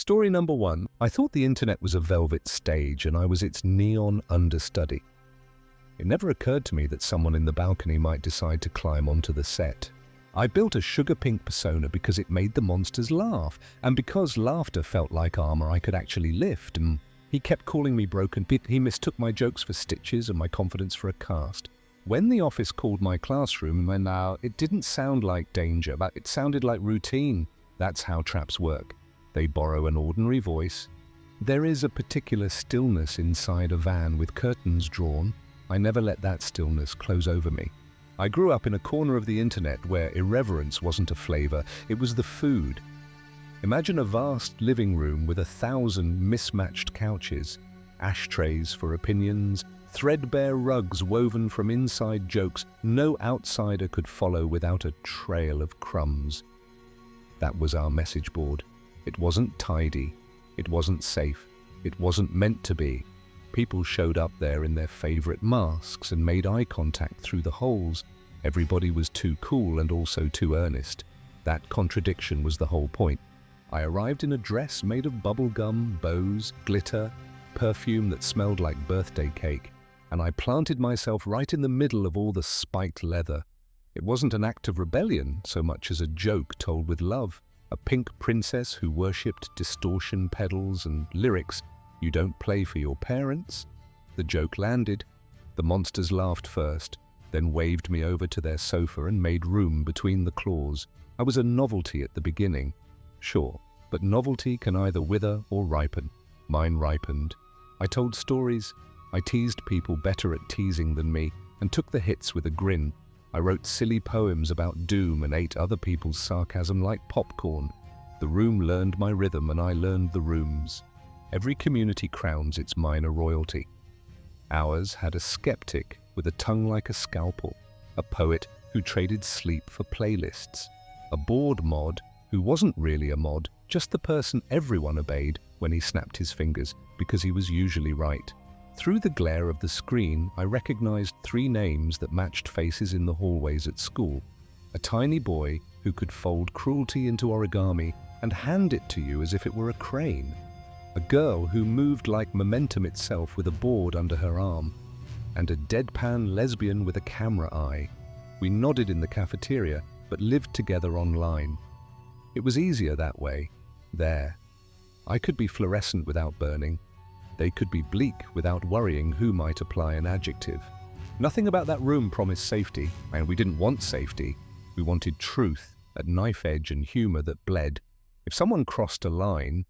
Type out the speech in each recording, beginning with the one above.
Story number 1. I thought the internet was a velvet stage and I was its neon understudy. It never occurred to me that someone in the balcony might decide to climb onto the set. I built a sugar pink persona because it made the monsters laugh, and because laughter felt like armor I could actually lift. He kept calling me broken. He mistook my jokes for stitches and my confidence for a cast. When the office called my classroom, it didn't sound like danger, but it sounded like routine. That's how traps work. They borrow an ordinary voice. There is a particular stillness inside a van with curtains drawn. I never let that stillness close over me. I grew up in a corner of the internet where irreverence wasn't a flavor, it was the food. Imagine a vast living room with 1,000 mismatched couches, ashtrays for opinions, threadbare rugs woven from inside jokes no outsider could follow without a trail of crumbs. That was our message board. It wasn't tidy, it wasn't safe, it wasn't meant to be. People showed up there in their favorite masks and made eye contact through the holes. Everybody was too cool and also too earnest. That contradiction was the whole point. I arrived in a dress made of bubblegum, bows, glitter, perfume that smelled like birthday cake, and I planted myself right in the middle of all the spiked leather. It wasn't an act of rebellion so much as a joke told with love. A pink princess who worshipped distortion pedals and lyrics. You don't play for your parents? The joke landed. The monsters laughed first, then waved me over to their sofa and made room between the claws. I was a novelty at the beginning. Sure, but novelty can either wither or ripen. Mine ripened. I told stories. I teased people better at teasing than me and took the hits with a grin. I wrote silly poems about doom and ate other people's sarcasm like popcorn. The room learned my rhythm and I learned the room's. Every community crowns its minor royalty. Ours had a skeptic with a tongue like a scalpel, a poet who traded sleep for playlists, a bored mod who wasn't really a mod, just the person everyone obeyed when he snapped his fingers because he was usually right. Through the glare of the screen, I recognized 3 names that matched faces in the hallways at school. A tiny boy who could fold cruelty into origami and hand it to you as if it were a crane. A girl who moved like momentum itself with a board under her arm. And a deadpan lesbian with a camera eye. We nodded in the cafeteria, but lived together online. It was easier that way. There. I could be fluorescent without burning. They could be bleak without worrying who might apply an adjective. Nothing about that room promised safety, and we didn't want safety. We wanted truth, at knife edge and humor that bled. If someone crossed a line,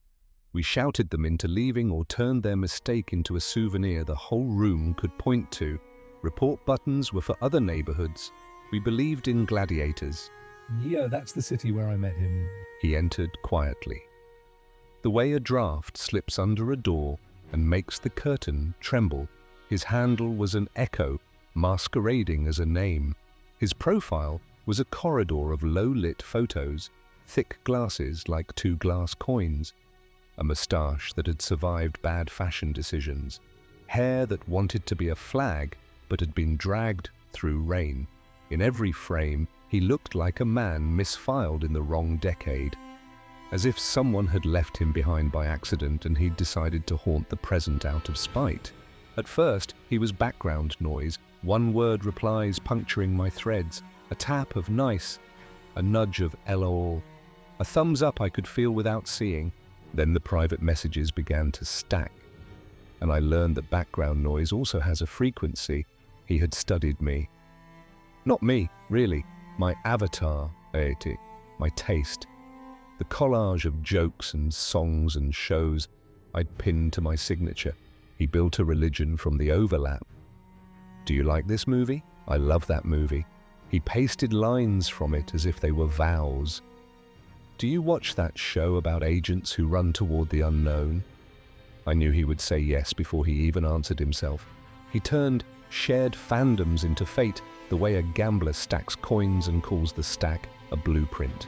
we shouted them into leaving or turned their mistake into a souvenir the whole room could point to. Report buttons were for other neighborhoods. We believed in gladiators. Yeah, that's the city where I met him. He entered quietly. The way a draft slips under a door and makes the curtain tremble. His handle was an echo, masquerading as a name. His profile was a corridor of low-lit photos, thick glasses like 2 glass coins, a moustache that had survived bad fashion decisions, hair that wanted to be a flag but had been dragged through rain. In every frame, he looked like a man misfiled in the wrong decade. As if someone had left him behind by accident and he'd decided to haunt the present out of spite. At first, he was background noise, one-word replies puncturing my threads, a tap of nice, a nudge of LOL, a thumbs up I could feel without seeing. Then the private messages began to stack, and I learned that background noise also has a frequency. He had studied me. Not me, really, my avatar, my taste. The collage of jokes and songs and shows I'd pinned to my signature. He built a religion from the overlap. Do you like this movie? I love that movie. He pasted lines from it as if they were vows. Do you watch that show about agents who run toward the unknown? I knew he would say yes before he even answered himself. He turned shared fandoms into fate, the way a gambler stacks coins and calls the stack a blueprint.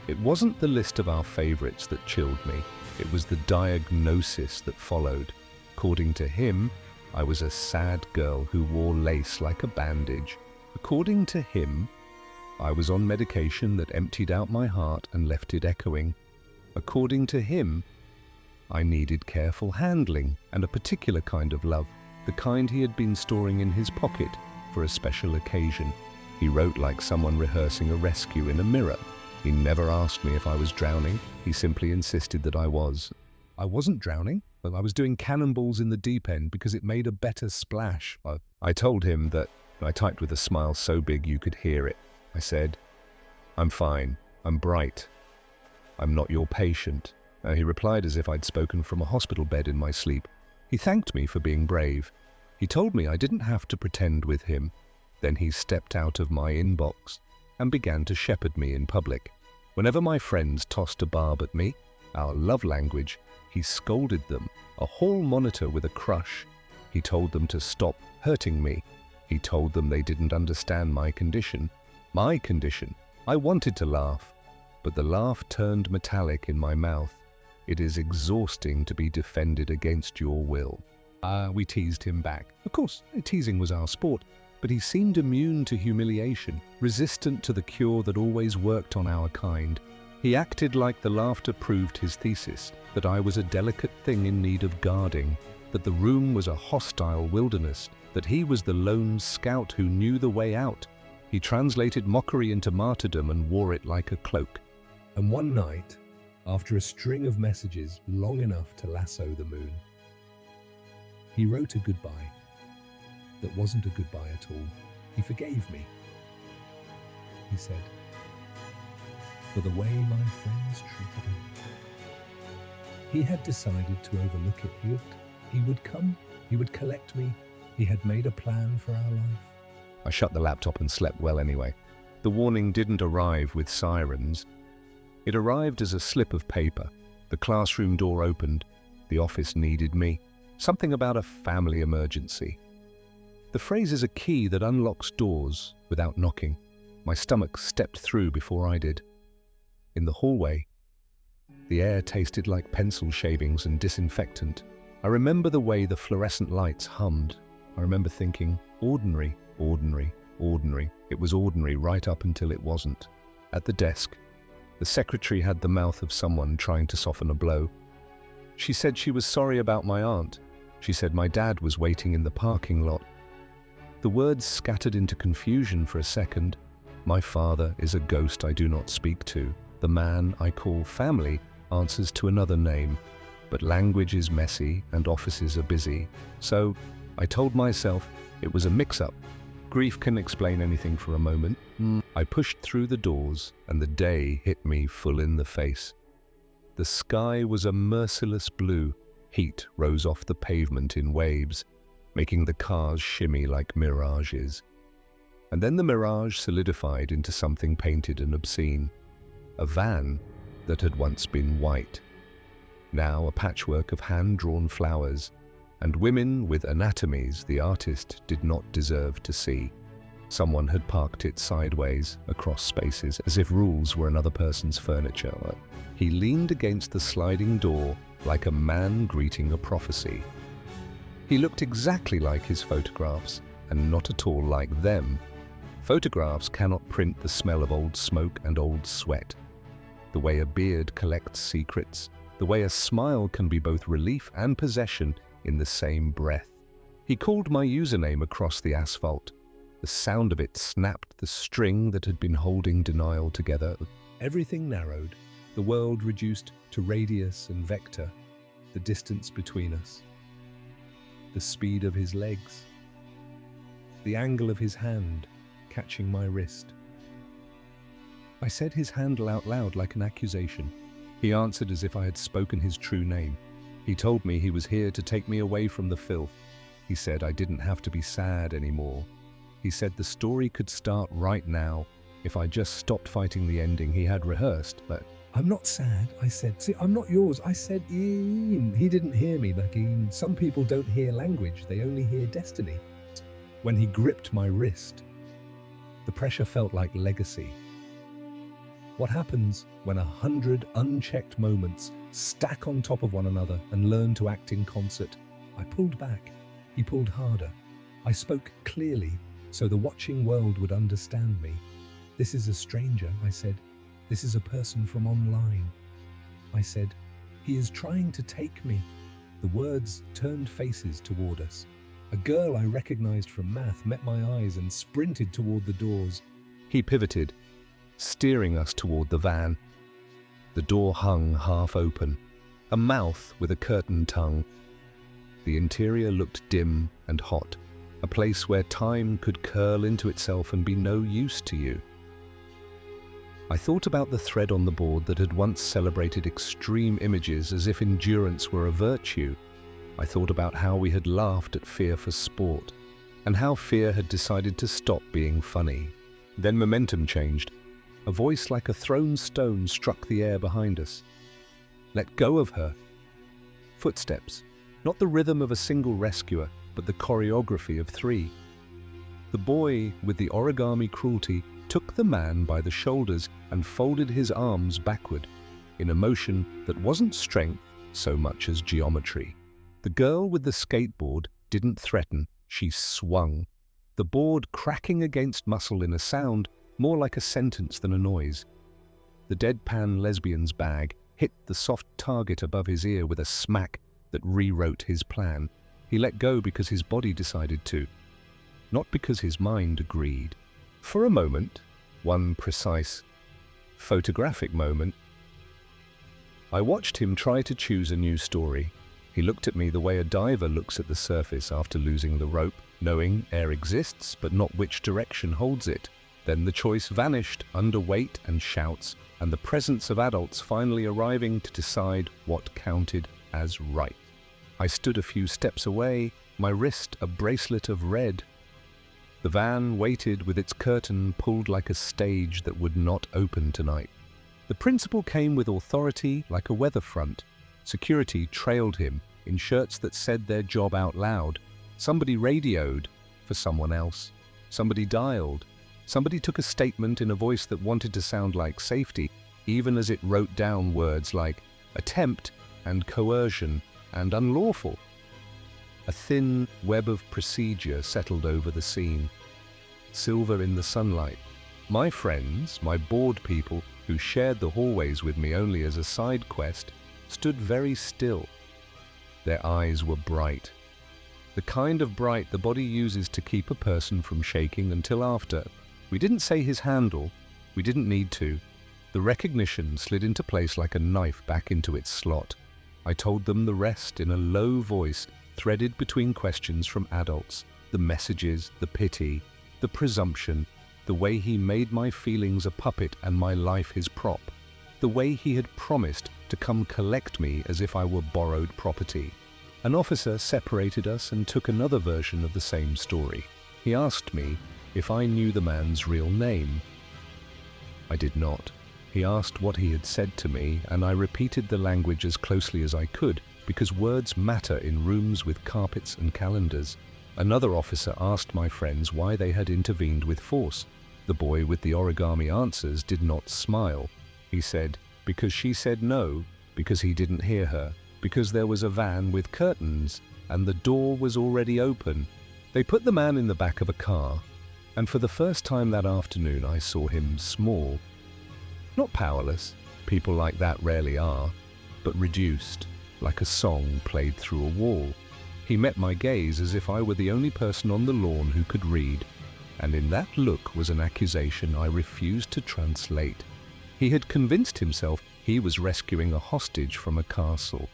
It wasn't the list of our favorites that chilled me. It was the diagnosis that followed. According to him, I was a sad girl who wore lace like a bandage. According to him, I was on medication that emptied out my heart and left it echoing. According to him, I needed careful handling and a particular kind of love, the kind he had been storing in his pocket for a special occasion. He wrote like someone rehearsing a rescue in a mirror. He never asked me if I was drowning. He simply insisted that I was. I wasn't drowning, but I was doing cannonballs in the deep end because it made a better splash. I told him that. I typed with a smile so big you could hear it. I said, "I'm fine. I'm bright. I'm not your patient." He replied as if I'd spoken from a hospital bed in my sleep. He thanked me for being brave. He told me I didn't have to pretend with him. Then he stepped out of my inbox and began to shepherd me in public. Whenever my friends tossed a barb at me, our love language, he scolded them, a hall monitor with a crush. He told them to stop hurting me. He told them they didn't understand my condition. My condition. I wanted to laugh, but the laugh turned metallic in my mouth. It is exhausting to be defended against your will. We teased him back. Of course, teasing was our sport, but he seemed immune to humiliation, resistant to the cure that always worked on our kind. He acted like the laughter proved his thesis, that I was a delicate thing in need of guarding, that the room was a hostile wilderness, that he was the lone scout who knew the way out. He translated mockery into martyrdom and wore it like a cloak. And one night, after a string of messages long enough to lasso the moon, he wrote a goodbye that wasn't a goodbye at all. He forgave me. He said, for the way my friends treated him. He had decided to overlook it. He would come, he would collect me. He had made a plan for our life. I shut the laptop and slept well anyway. The warning didn't arrive with sirens. It arrived as a slip of paper. The classroom door opened. The office needed me. Something about a family emergency. The phrase is a key that unlocks doors without knocking. My stomach stepped through before I did. In the hallway, the air tasted like pencil shavings and disinfectant. I remember the way the fluorescent lights hummed. I remember thinking, ordinary, ordinary, ordinary. It was ordinary right up until it wasn't. At the desk, the secretary had the mouth of someone trying to soften a blow. She said she was sorry about my aunt. She said my dad was waiting in the parking lot. The words scattered into confusion for a second. My father is a ghost I do not speak to. The man I call family answers to another name. But language is messy and offices are busy. So I told myself it was a mix-up. Grief can explain anything for a moment. I pushed through the doors and the day hit me full in the face. The sky was a merciless blue. Heat rose off the pavement in waves, making the cars shimmy like mirages. And then the mirage solidified into something painted and obscene. A van that had once been white. Now a patchwork of hand-drawn flowers, and women with anatomies the artist did not deserve to see. Someone had parked it sideways, across spaces, as if rules were another person's furniture. He leaned against the sliding door like a man greeting a prophecy. He looked exactly like his photographs, and not at all like them. Photographs cannot print the smell of old smoke and old sweat. The way a beard collects secrets, the way a smile can be both relief and possession in the same breath. He called my username across the asphalt. The sound of it snapped the string that had been holding denial together. Everything narrowed, the world reduced to radius and vector, the distance between us, the speed of his legs, the angle of his hand catching my wrist. I said his handle out loud like an accusation. He answered as if I had spoken his true name. He told me he was here to take me away from the filth. He said I didn't have to be sad anymore. He said the story could start right now if I just stopped fighting the ending he had rehearsed. But I'm not sad, I said. See, I'm not yours. I said, he didn't hear me. Some people don't hear language, they only hear destiny. When he gripped my wrist, the pressure felt like legacy. What happens when 100 unchecked moments stack on top of one another and learn to act in concert? I pulled back. He pulled harder. I spoke clearly so the watching world would understand me. This is a stranger, I said. This is a person from online. I said, He is trying to take me. The words turned faces toward us. A girl I recognized from math met my eyes and sprinted toward the doors. He pivoted, steering us toward the van. The door hung half open, a mouth with a curtained tongue. The interior looked dim and hot, a place where time could curl into itself and be no use to you. I thought about the thread on the board that had once celebrated extreme images as if endurance were a virtue. I thought about how we had laughed at fear for sport, and how fear had decided to stop being funny. Then momentum changed. A voice like a thrown stone struck the air behind us. Let go of her. Footsteps, not the rhythm of a single rescuer, but the choreography of three. The boy with the origami cruelty took the man by the shoulders and folded his arms backward, in a motion that wasn't strength so much as geometry. The girl with the skateboard didn't threaten, she swung, the board cracking against muscle in a sound more like a sentence than a noise. The deadpan lesbian's bag hit the soft target above his ear with a smack that rewrote his plan. He let go because his body decided to, not because his mind agreed. For a moment, one precise, photographic moment, I watched him try to choose a new story. He looked at me the way a diver looks at the surface after losing the rope, knowing air exists but not which direction holds it. Then the choice vanished under weight and shouts, and the presence of adults finally arriving to decide what counted as right. I stood a few steps away, my wrist a bracelet of red. The van waited with its curtain pulled like a stage that would not open tonight. The principal came with authority like a weather front. Security trailed him in shirts that said their job out loud. Somebody radioed for someone else. Somebody dialed. Somebody took a statement in a voice that wanted to sound like safety, even as it wrote down words like attempt and coercion and unlawful. A thin web of procedure settled over the scene, silver in the sunlight. My friends, my bored people, who shared the hallways with me only as a side quest, stood very still. Their eyes were bright. The kind of bright the body uses to keep a person from shaking until after. We didn't say his handle. We didn't need to. The recognition slid into place like a knife back into its slot. I told them the rest in a low voice, threaded between questions from adults. The messages, the pity, the presumption, the way he made my feelings a puppet and my life his prop. The way he had promised to come collect me as if I were borrowed property. An officer separated us and took another version of the same story. He asked me if I knew the man's real name. I did not. He asked what he had said to me, and I repeated the language as closely as I could, because words matter in rooms with carpets and calendars. Another officer asked my friends why they had intervened with force. The boy with the origami answers did not smile. He said, because she said no, because he didn't hear her, because there was a van with curtains, and the door was already open. They put the man in the back of a car, and for the first time that afternoon I saw him small. Not powerless, people like that rarely are, but reduced, like a song played through a wall. He met my gaze as if I were the only person on the lawn who could read, and in that look was an accusation I refused to translate. He had convinced himself he was rescuing a hostage from a castle.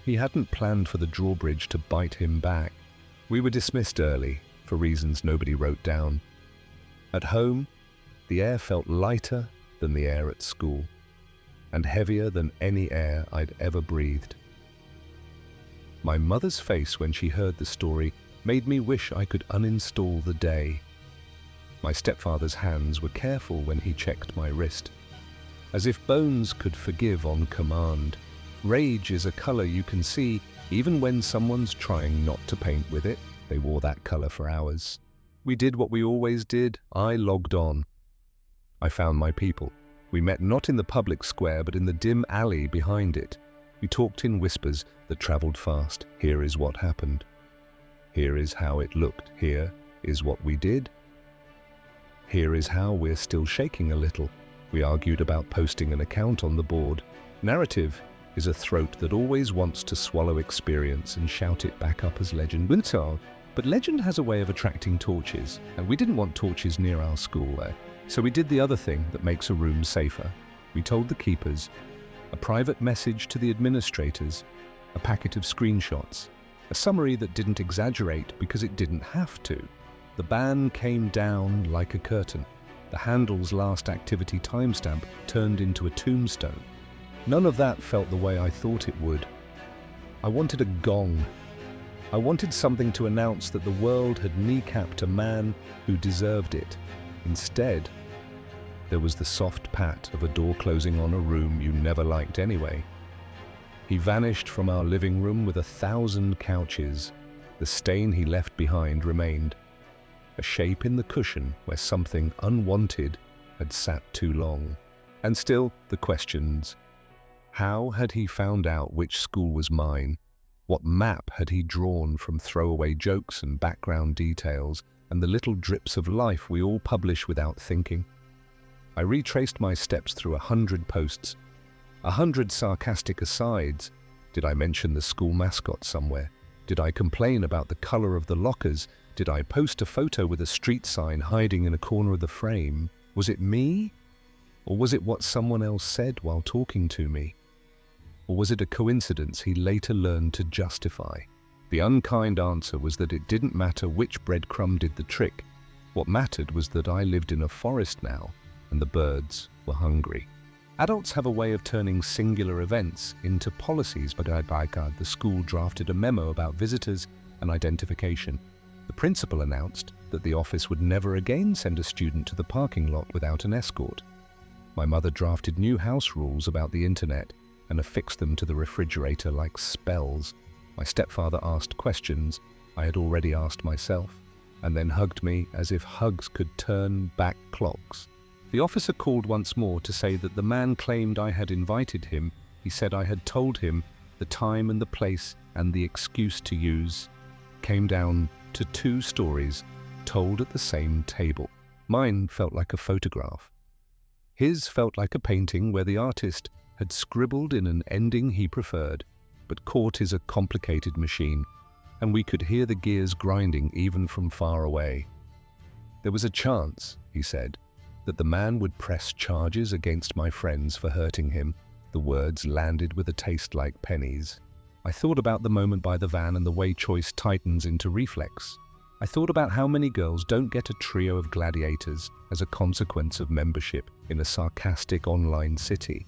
He hadn't planned for the drawbridge to bite him back. We were dismissed early, for reasons nobody wrote down. At home, the air felt lighter than the air at school, and heavier than any air I'd ever breathed. My mother's face when she heard the story made me wish I could uninstall the day. My stepfather's hands were careful when he checked my wrist, as if bones could forgive on command. Rage is a color you can see even when someone's trying not to paint with it. They wore that color for hours. We did what we always did. I logged on. I found my people. We met not in the public square, but in the dim alley behind it. We talked in whispers that traveled fast. Here is what happened. Here is how it looked. Here is what we did. Here is how we're still shaking a little. We argued about posting an account on the board. Narrative is a throat that always wants to swallow experience and shout it back up as legend. But legend has a way of attracting torches, and we didn't want torches near our school there. So we did the other thing that makes a room safer. We told the keepers, a private message to the administrators, a packet of screenshots, a summary that didn't exaggerate because it didn't have to. The ban came down like a curtain. The handle's last activity timestamp turned into a tombstone. None of that felt the way I thought it would. I wanted a gong. I wanted something to announce that the world had kneecapped a man who deserved it. Instead, there was the soft pat of a door closing on a room you never liked anyway. He vanished from our living room with 1,000 couches. The stain he left behind remained, a shape in the cushion where something unwanted had sat too long. And still, the questions. How had he found out which school was mine? What map had he drawn from throwaway jokes and background details and the little drips of life we all publish without thinking? I retraced my steps through 100 posts, 100 sarcastic asides. Did I mention the school mascot somewhere? Did I complain about the color of the lockers? Did I post a photo with a street sign hiding in a corner of the frame? Was it me? Or was it what someone else said while talking to me? Or was it a coincidence he later learned to justify? The unkind answer was that it didn't matter which breadcrumb did the trick. What mattered was that I lived in a forest now, and the birds were hungry. Adults have a way of turning singular events into policies, but the school drafted a memo about visitors and identification. The principal announced that the office would never again send a student to the parking lot without an escort. My mother drafted new house rules about the internet and affixed them to the refrigerator like spells. My stepfather asked questions I had already asked myself, and then hugged me as if hugs could turn back clocks. The officer called once more to say that the man claimed I had invited him. He said I had told him the time and the place and the excuse to use. Came down to 2 stories told at the same table. Mine felt like a photograph. His felt like a painting where the artist had scribbled in an ending he preferred, but court is a complicated machine, and we could hear the gears grinding even from far away. There was a chance, he said, that the man would press charges against my friends for hurting him. The words landed with a taste like pennies. I thought about the moment by the van and the way choice tightens into reflex. I thought about how many girls don't get a trio of gladiators as a consequence of membership in a sarcastic online city.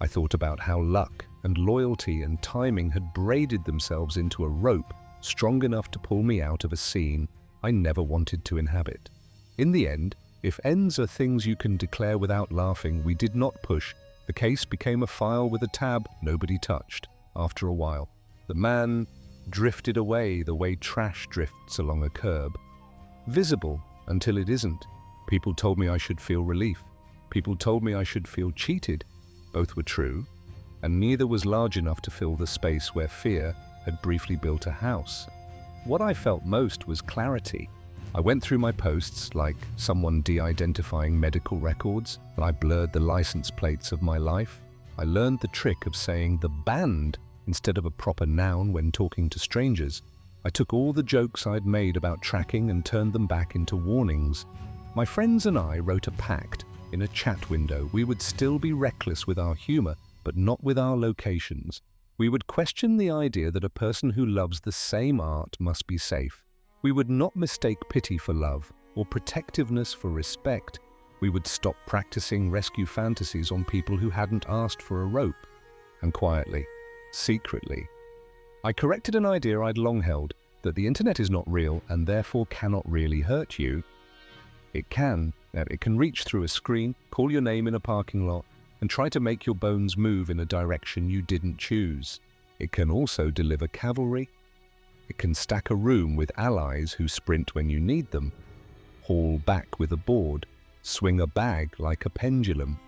I thought about how luck and loyalty and timing had braided themselves into a rope strong enough to pull me out of a scene I never wanted to inhabit. In the end, if ends are things you can declare without laughing, we did not push. The case became a file with a tab nobody touched. After a while, the man drifted away the way trash drifts along a curb. Visible until it isn't. People told me I should feel relief. People told me I should feel cheated. Both were true, and neither was large enough to fill the space where fear had briefly built a house. What I felt most was clarity. I went through my posts like someone de-identifying medical records, and I blurred the license plates of my life. I learned the trick of saying the band instead of a proper noun when talking to strangers. I took all the jokes I'd made about tracking and turned them back into warnings. My friends and I wrote a pact in a chat window. We would still be reckless with our humor, but not with our locations. We would question the idea that a person who loves the same art must be safe. We would not mistake pity for love or protectiveness for respect. We would stop practicing rescue fantasies on people who hadn't asked for a rope. And quietly, secretly, I corrected an idea I'd long held, that the internet is not real and therefore cannot really hurt you. It can reach through a screen, call your name in a parking lot, and try to make your bones move in a direction you didn't choose. It can also deliver cavalry. It can stack a room with allies who sprint when you need them, haul back with a board, swing a bag like a pendulum,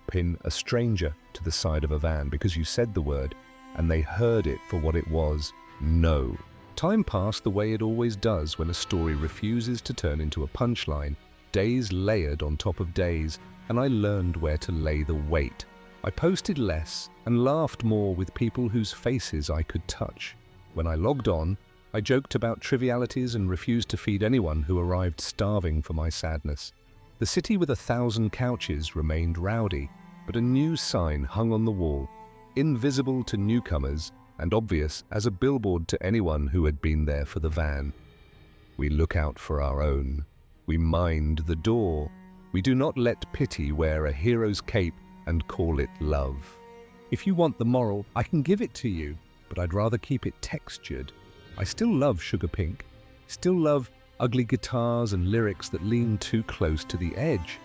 pin a stranger to the side of a van because you said the word and they heard it for what it was, no. Time passed the way it always does when a story refuses to turn into a punchline. Days layered on top of days, and I learned where to lay the weight. I posted less and laughed more with people whose faces I could touch. When I logged on, I joked about trivialities and refused to feed anyone who arrived starving for my sadness. The city with 1,000 couches remained rowdy, but a new sign hung on the wall, invisible to newcomers and obvious as a billboard to anyone who had been there for the van. We look out for our own. We mind the door. We do not let pity wear a hero's cape and call it love. If you want the moral, I can give it to you, but I'd rather keep it textured. I still love Sugar Pink, still love ugly guitars and lyrics that lean too close to the edge.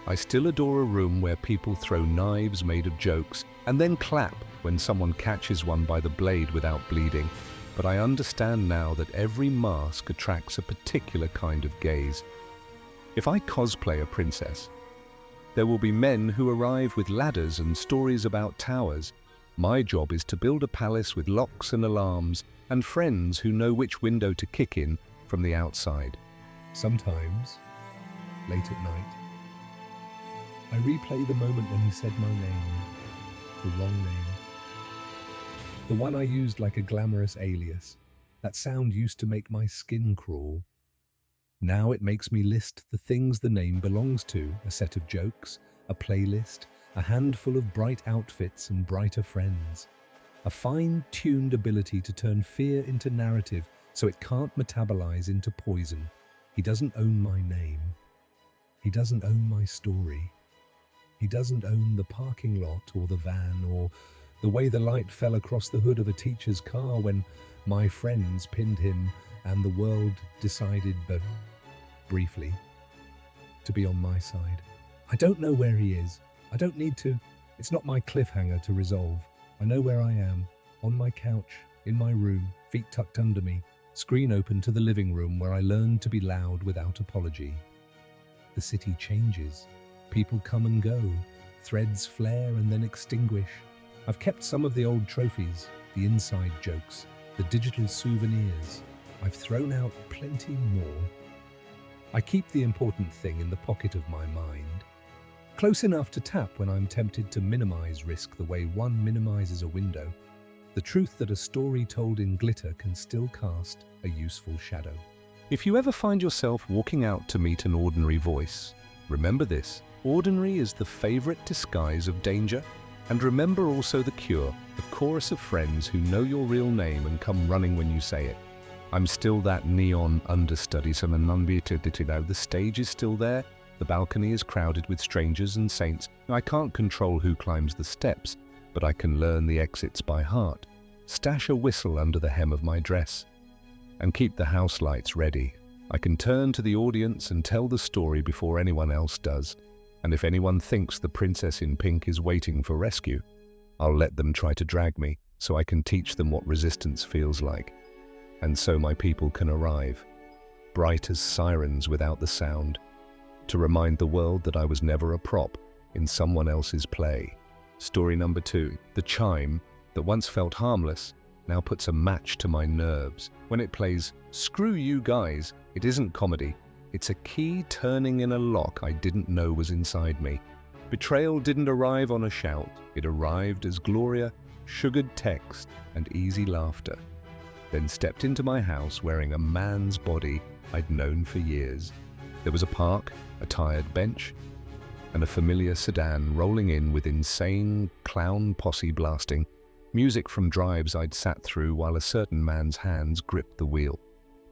I still adore a room where people throw knives made of jokes and then clap when someone catches one by the blade without bleeding. But I understand now that every mask attracts a particular kind of gaze. If I cosplay a princess, there will be men who arrive with ladders and stories about towers. My job is to build a palace with locks and alarms and friends who know which window to kick in from the outside. Sometimes, late at night, I replay the moment when he said my name, the wrong name. The one I used like a glamorous alias. That sound used to make my skin crawl. Now it makes me list the things the name belongs to, a set of jokes, a playlist, a handful of bright outfits and brighter friends. A fine-tuned ability to turn fear into narrative so it can't metabolize into poison. He doesn't own my name. He doesn't own my story. He doesn't own the parking lot or the van or the way the light fell across the hood of a teacher's car when my friends pinned him and the world decided, but briefly, to be on my side. I don't know where he is. I don't need to. It's not my cliffhanger to resolve. I know where I am, on my couch, in my room, feet tucked under me, screen open to the living room where I learned to be loud without apology. The city changes. People come and go. Threads flare and then extinguish. I've kept some of the old trophies, the inside jokes, the digital souvenirs. I've thrown out plenty more. I keep the important thing in the pocket of my mind, close enough to tap when I'm tempted to minimize risk the way one minimizes a window. The truth that a story told in glitter can still cast a useful shadow. If you ever find yourself walking out to meet an ordinary voice, remember this: ordinary is the favorite disguise of danger. And remember also the cure, a chorus of friends who know your real name and come running when you say it. I'm still that neon understudy, the stage is still there, the balcony is crowded with strangers and saints. I can't control who climbs the steps, but I can learn the exits by heart, stash a whistle under the hem of my dress, and keep the house lights ready. I can turn to the audience and tell the story before anyone else does. And if anyone thinks the princess in pink is waiting for rescue, I'll let them try to drag me so I can teach them what resistance feels like. And so my people can arrive, bright as sirens without the sound, to remind the world that I was never a prop in someone else's play. Story number 2. The chime that once felt harmless now puts a match to my nerves. When it plays, "Screw you guys," it isn't comedy. It's a key turning in a lock I didn't know was inside me. Betrayal didn't arrive on a shout. It arrived as Gloria, sugared text, and easy laughter. Then stepped into my house wearing a man's body I'd known for years. There was a park, a tired bench, and a familiar sedan rolling in with insane clown posse blasting, music from drives I'd sat through while a certain man's hands gripped the wheel.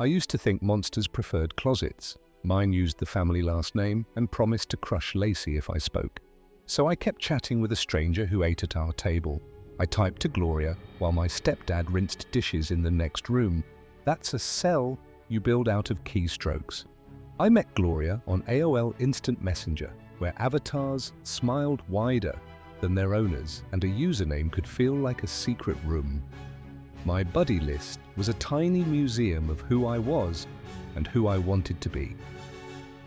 I used to think monsters preferred closets. Mine used the family last name and promised to crush Lacey if I spoke. So I kept chatting with a stranger who ate at our table. I typed to Gloria while my stepdad rinsed dishes in the next room. That's a cell you build out of keystrokes. I met Gloria on AOL Instant Messenger, where avatars smiled wider than their owners and a username could feel like a secret room. My buddy list was a tiny museum of who I was and who I wanted to be.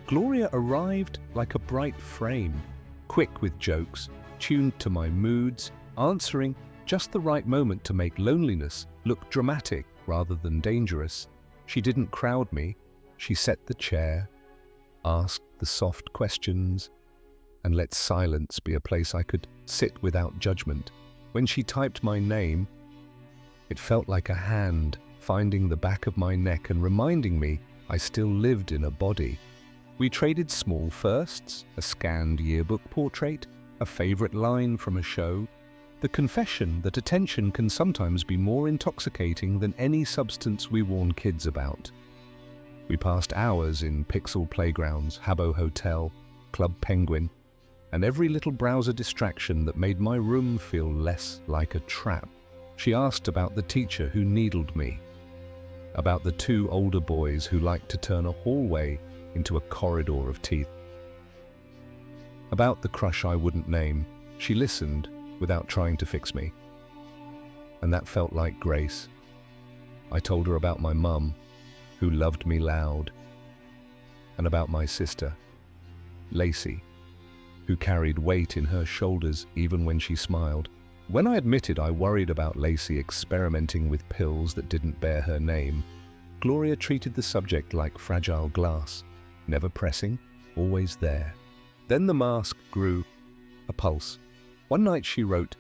Gloria arrived like a bright frame, quick with jokes, tuned to my moods, answering just the right moment to make loneliness look dramatic rather than dangerous. She didn't crowd me, she set the chair, asked the soft questions, and let silence be a place I could sit without judgment. When she typed my name, it felt like a hand finding the back of my neck and reminding me I still lived in a body. We traded small firsts, a scanned yearbook portrait, a favorite line from a show, the confession that attention can sometimes be more intoxicating than any substance we warn kids about. We passed hours in Pixel playgrounds, Habbo Hotel, Club Penguin, and every little browser distraction that made my room feel less like a trap. She asked about the teacher who needled me, about the two older boys who liked to turn a hallway into a corridor of teeth, about the crush I wouldn't name. She listened without trying to fix me, and that felt like grace. I told her about my mum, who loved me loud, and about my sister, Lacey, who carried weight in her shoulders even when she smiled. When I admitted I worried about Lacey experimenting with pills that didn't bear her name, Gloria treated the subject like fragile glass, never pressing, always there. Then the mask grew a pulse. One night she wrote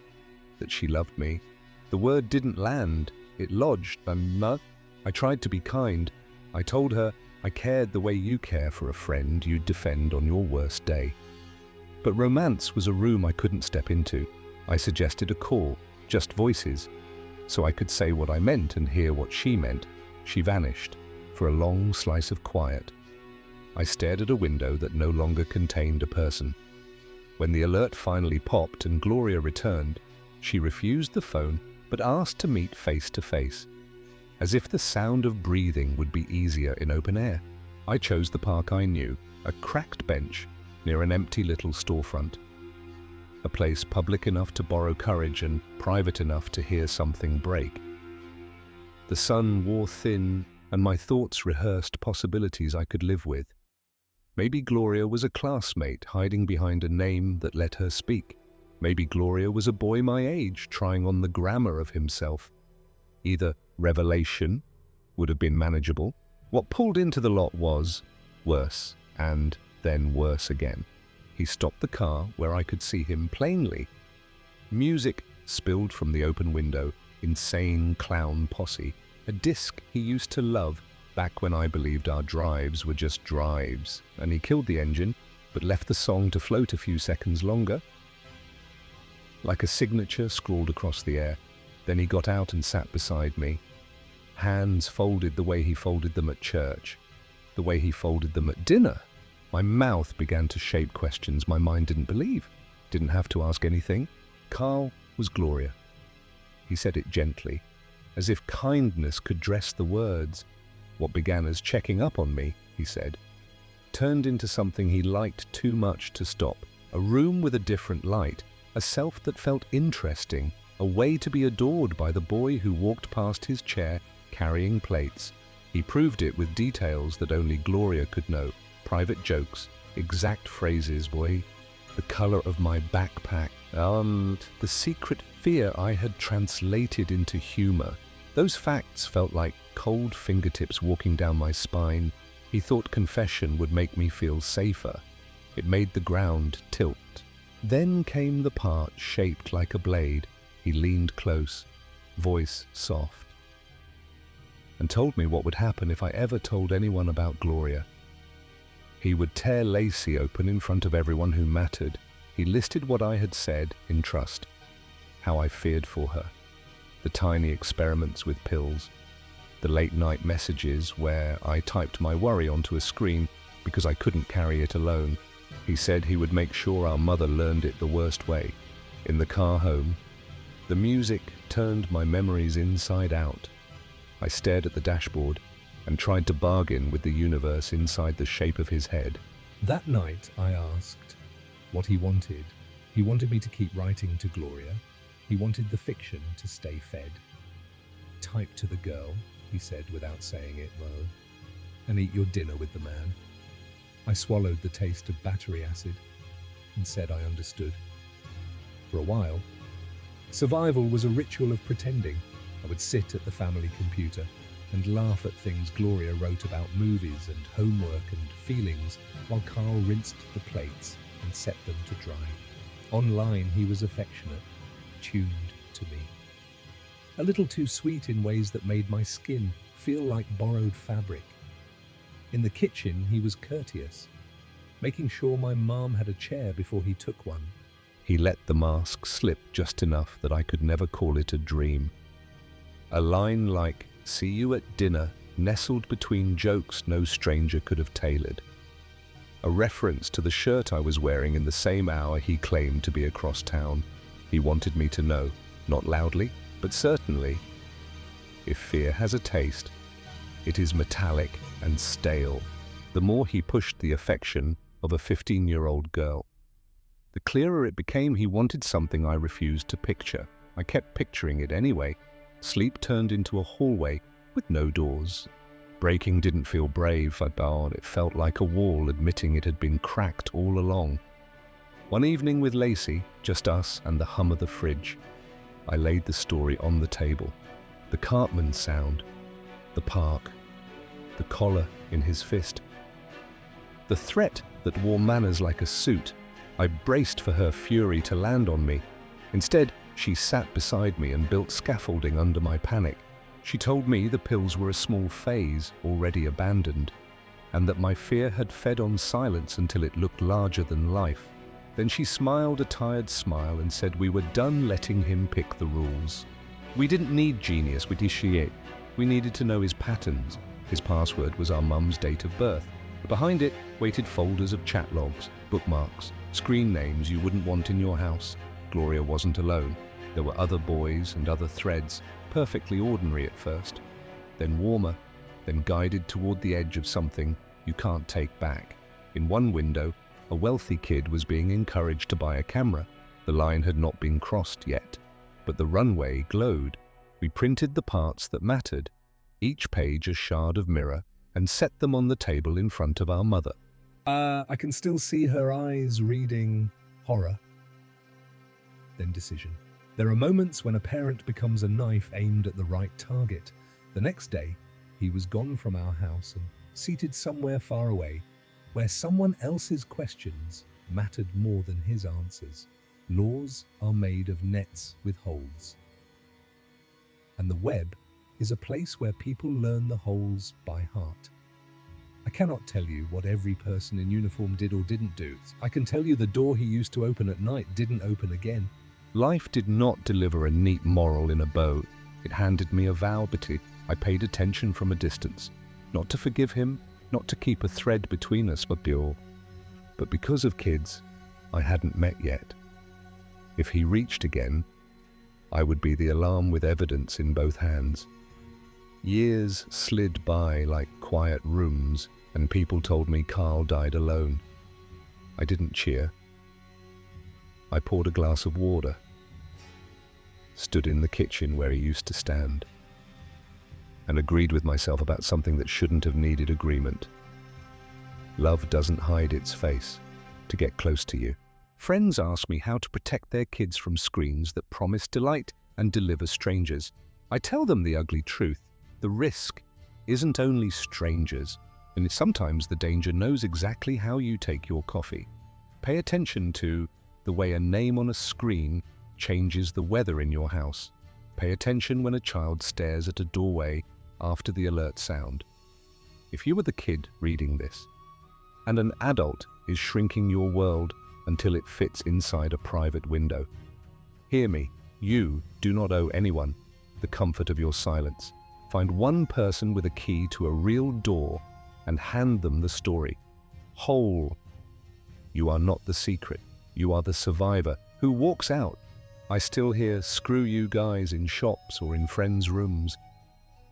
that she loved me. The word didn't land, it lodged, and I tried to be kind. I told her I cared the way you care for a friend you'd defend on your worst day. But romance was a room I couldn't step into. I suggested a call, just voices, so I could say what I meant and hear what she meant. She vanished for a long slice of quiet. I stared at a window that no longer contained a person. When the alert finally popped and Gloria returned, she refused the phone but asked to meet face to face, as if the sound of breathing would be easier in open air. I chose the park I knew, a cracked bench near an empty little storefront, a place public enough to borrow courage and private enough to hear something break. The sun wore thin, and my thoughts rehearsed possibilities I could live with. Maybe Gloria was a classmate hiding behind a name that let her speak. Maybe Gloria was a boy my age trying on the grammar of himself. Either revelation would have been manageable. What pulled into the lot was worse, and then worse again. He stopped the car where I could see him plainly. Music spilled from the open window, insane clown posse, a disc he used to love back when I believed our drives were just drives, and he killed the engine, but left the song to float a few seconds longer. Like a signature scrawled across the air. Then he got out and sat beside me. Hands folded the way he folded them at church, the way he folded them at dinner. My mouth began to shape questions my mind didn't believe. Didn't have to ask anything. Carl was Gloria. He said it gently, as if kindness could dress the words. What began as checking up on me, he said, turned into something he liked too much to stop. A room with a different light, a self that felt interesting, a way to be adored by the boy who walked past his chair carrying plates. He proved it with details that only Gloria could know. Private jokes, exact phrases, boy, the color of my backpack, the secret fear I had translated into humor. Those facts felt like cold fingertips walking down my spine. He thought confession would make me feel safer. It made the ground tilt. Then came the part shaped like a blade. He leaned close, voice soft, and told me what would happen if I ever told anyone about Gloria. He would tear Lacey open in front of everyone who mattered. He listed what I had said in trust, how I feared for her, the tiny experiments with pills, the late-night messages where I typed my worry onto a screen because I couldn't carry it alone. He said he would make sure our mother learned it the worst way. In the car home, the music turned my memories inside out. I stared at the dashboard and tried to bargain with the universe inside the shape of his head. That night, I asked what he wanted. He wanted me to keep writing to Gloria. He wanted the fiction to stay fed. Type to the girl, he said without saying it low, and eat your dinner with the man. I swallowed the taste of battery acid and said I understood. For a while, survival was a ritual of pretending. I would sit at the family computer and laugh at things Gloria wrote about movies and homework and feelings while Carl rinsed the plates and set them to dry. Online, he was affectionate, tuned to me. A little too sweet in ways that made my skin feel like borrowed fabric. In the kitchen, he was courteous, making sure my mom had a chair before he took one. He let the mask slip just enough that I could never call it a dream. A line like, "See you at dinner," nestled between jokes no stranger could have tailored. A reference to the shirt I was wearing in the same hour he claimed to be across town. He wanted me to know, not loudly, but certainly. If fear has a taste, it is metallic and stale. The more he pushed the affection of a 15-year-old girl, the clearer it became he wanted something I refused to picture. I kept picturing it anyway. Sleep turned into a hallway with no doors. Breaking didn't feel brave, it felt like a wall admitting it had been cracked all along. One evening with Lacey, just us and the hum of the fridge, I laid the story on the table. The Cartman sound, the park, the collar in his fist. The threat that wore manners like a suit. I braced for her fury to land on me. Instead, she sat beside me and built scaffolding under my panic. She told me the pills were a small phase already abandoned, and that my fear had fed on silence until it looked larger than life. Then she smiled a tired smile and said we were done letting him pick the rules. We didn't need genius with Ishiet. We needed to know his patterns. His password was our mum's date of birth. Behind it waited folders of chat logs, bookmarks, screen names you wouldn't want in your house. Gloria wasn't alone. There were other boys and other threads, perfectly ordinary at first, then warmer, then guided toward the edge of something you can't take back. In one window, a wealthy kid was being encouraged to buy a camera. The line had not been crossed yet, but the runway glowed. We printed the parts that mattered, each page a shard of mirror, and set them on the table in front of our mother. I can still see her eyes reading horror, then decision. There are moments when a parent becomes a knife aimed at the right target. The next day, he was gone from our house and seated somewhere far away, where someone else's questions mattered more than his answers. Laws are made of nets with holes, and the web is a place where people learn the holes by heart. I cannot tell you what every person in uniform did or didn't do. I can tell you the door he used to open at night didn't open again. Life did not deliver a neat moral in a bow. It handed me a vow, but I paid attention from a distance. Not to forgive him, not to keep a thread between us, but because of kids I hadn't met yet. If he reached again, I would be the alarm with evidence in both hands. Years slid by like quiet rooms, and people told me Carl died alone. I didn't cheer. I poured a glass of water, stood in the kitchen where he used to stand, and agreed with myself about something that shouldn't have needed agreement. Love doesn't hide its face to get close to you. Friends ask me how to protect their kids from screens that promise delight and deliver strangers. I tell them the ugly truth. The risk isn't only strangers, and sometimes the danger knows exactly how you take your coffee. Pay attention to the way a name on a screen changes the weather in your house. Pay attention when a child stares at a doorway after the alert sound. If you were the kid reading this, and an adult is shrinking your world until it fits inside a private window, hear me, you do not owe anyone the comfort of your silence. Find one person with a key to a real door and hand them the story. Whole. You are not the secret. You are the survivor who walks out. I still hear "screw you guys" in shops or in friends' rooms,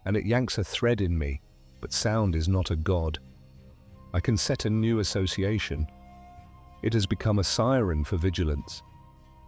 and it yanks a thread in me, but sound is not a god. I can set a new association. It has become a siren for vigilance,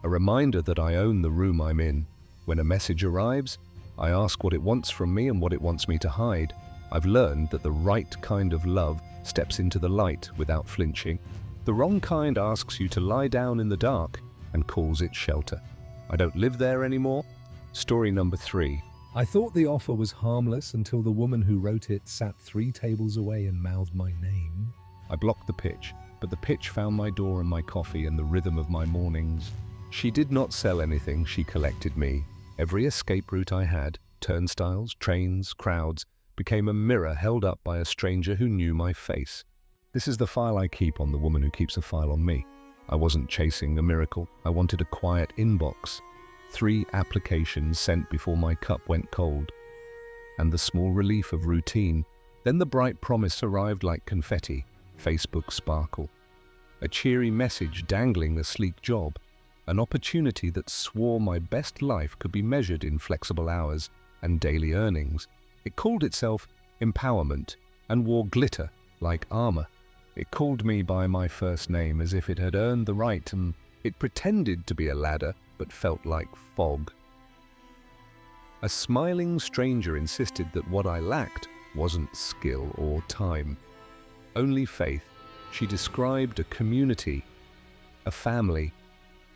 a reminder that I own the room I'm in. When a message arrives, I ask what it wants from me and what it wants me to hide. I've learned that the right kind of love steps into the light without flinching. The wrong kind asks you to lie down in the dark and calls it shelter. I don't live there anymore. Story number 3. I thought the offer was harmless until the woman who wrote it sat 3 tables away and mouthed my name. I I blocked the pitch, but the pitch found my door and my coffee and the rhythm of my mornings. She did not sell anything, she collected me. Every escape route I had, turnstiles, trains, crowds, became a mirror held up by a stranger who knew my face. This is the file I keep on the woman who keeps a file on me. I wasn't chasing a miracle. I wanted a quiet inbox. 3 applications sent before my cup went cold. And the small relief of routine. Then the bright promise arrived like confetti. Facebook sparkle. A cheery message dangling a sleek job. An opportunity that swore my best life could be measured in flexible hours and daily earnings. It called itself empowerment and wore glitter like armor. It called me by my first name as if it had earned the right, and it pretended to be a ladder but felt like fog. A smiling stranger insisted that what I lacked wasn't skill or time, only faith. She described a community, a family,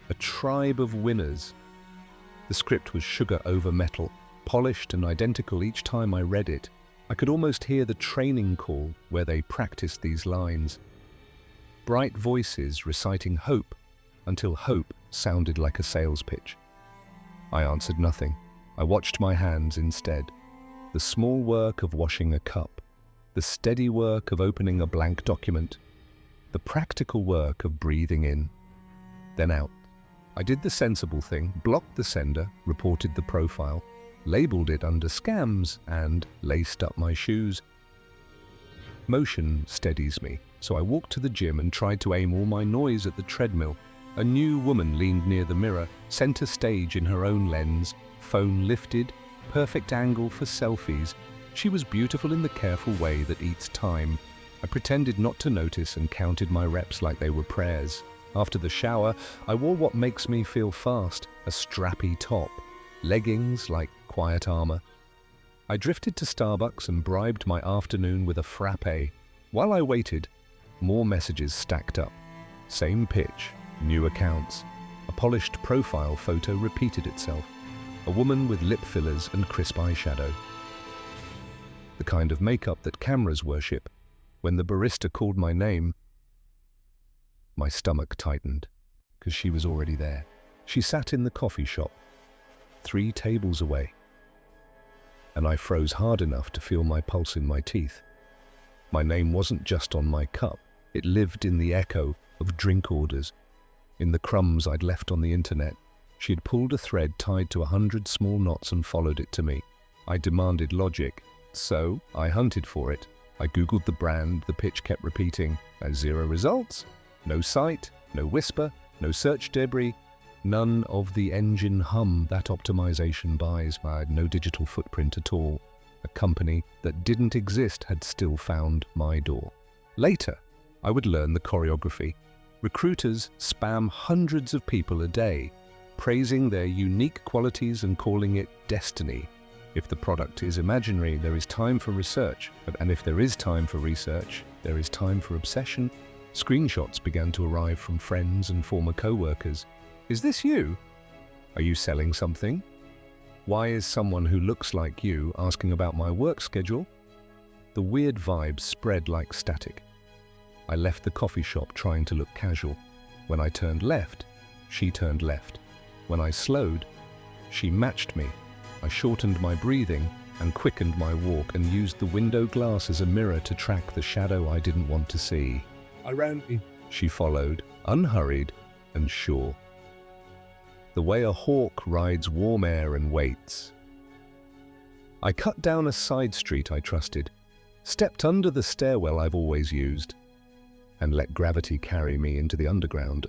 a tribe of winners. The script was sugar over metal, polished and identical each time I read it. I could almost hear the training call where they practiced these lines. Bright voices reciting hope until hope sounded like a sales pitch. I answered nothing. I watched my hands instead. The small work of washing a cup, the steady work of opening a blank document, the practical work of breathing in, then out. I did the sensible thing, blocked the sender, reported the profile, labeled it under scams, and laced up my shoes. Motion steadies me, so I walked to the gym and tried to aim all my noise at the treadmill. A new woman leaned near the mirror, center stage in her own lens, phone lifted, perfect angle for selfies. She was beautiful in the careful way that eats time. I pretended not to notice and counted my reps like they were prayers. After the shower, I wore what makes me feel fast, a strappy top, leggings like quiet armor. I drifted to Starbucks and bribed my afternoon with a frappe. While I waited, more messages stacked up. Same pitch, new accounts. A polished profile photo repeated itself. A woman with lip fillers and crisp eyeshadow. The kind of makeup that cameras worship. When the barista called my name, my stomach tightened, because she was already there. She sat in the coffee shop, 3 tables away, and I froze hard enough to feel my pulse in my teeth. My name wasn't just on my cup. It lived in the echo of drink orders, in the crumbs I'd left on the internet. She had pulled a thread tied to 100 small knots and followed it to me. I demanded logic, so I hunted for it. I Googled the brand, the pitch kept repeating. 0 results, no site, no whisper, no search debris, none of the engine hum that optimization buys. I had no digital footprint at all. A company that didn't exist had still found my door. Later, I would learn the choreography. Recruiters spam hundreds of people a day, praising their unique qualities and calling it destiny. If the product is imaginary, there is time for research. And if there is time for research, there is time for obsession. Screenshots began to arrive from friends and former co-workers. Is this you? Are you selling something? Why is someone who looks like you asking about my work schedule? The weird vibes spread like static. I left the coffee shop trying to look casual. When I turned left, she turned left. When I slowed, she matched me. I shortened my breathing and quickened my walk and used the window glass as a mirror to track the shadow I didn't want to see. I ran. She followed, unhurried and sure. The way a hawk rides warm air and waits. I cut down a side street I trusted, stepped under the stairwell I've always used, and let gravity carry me into the underground.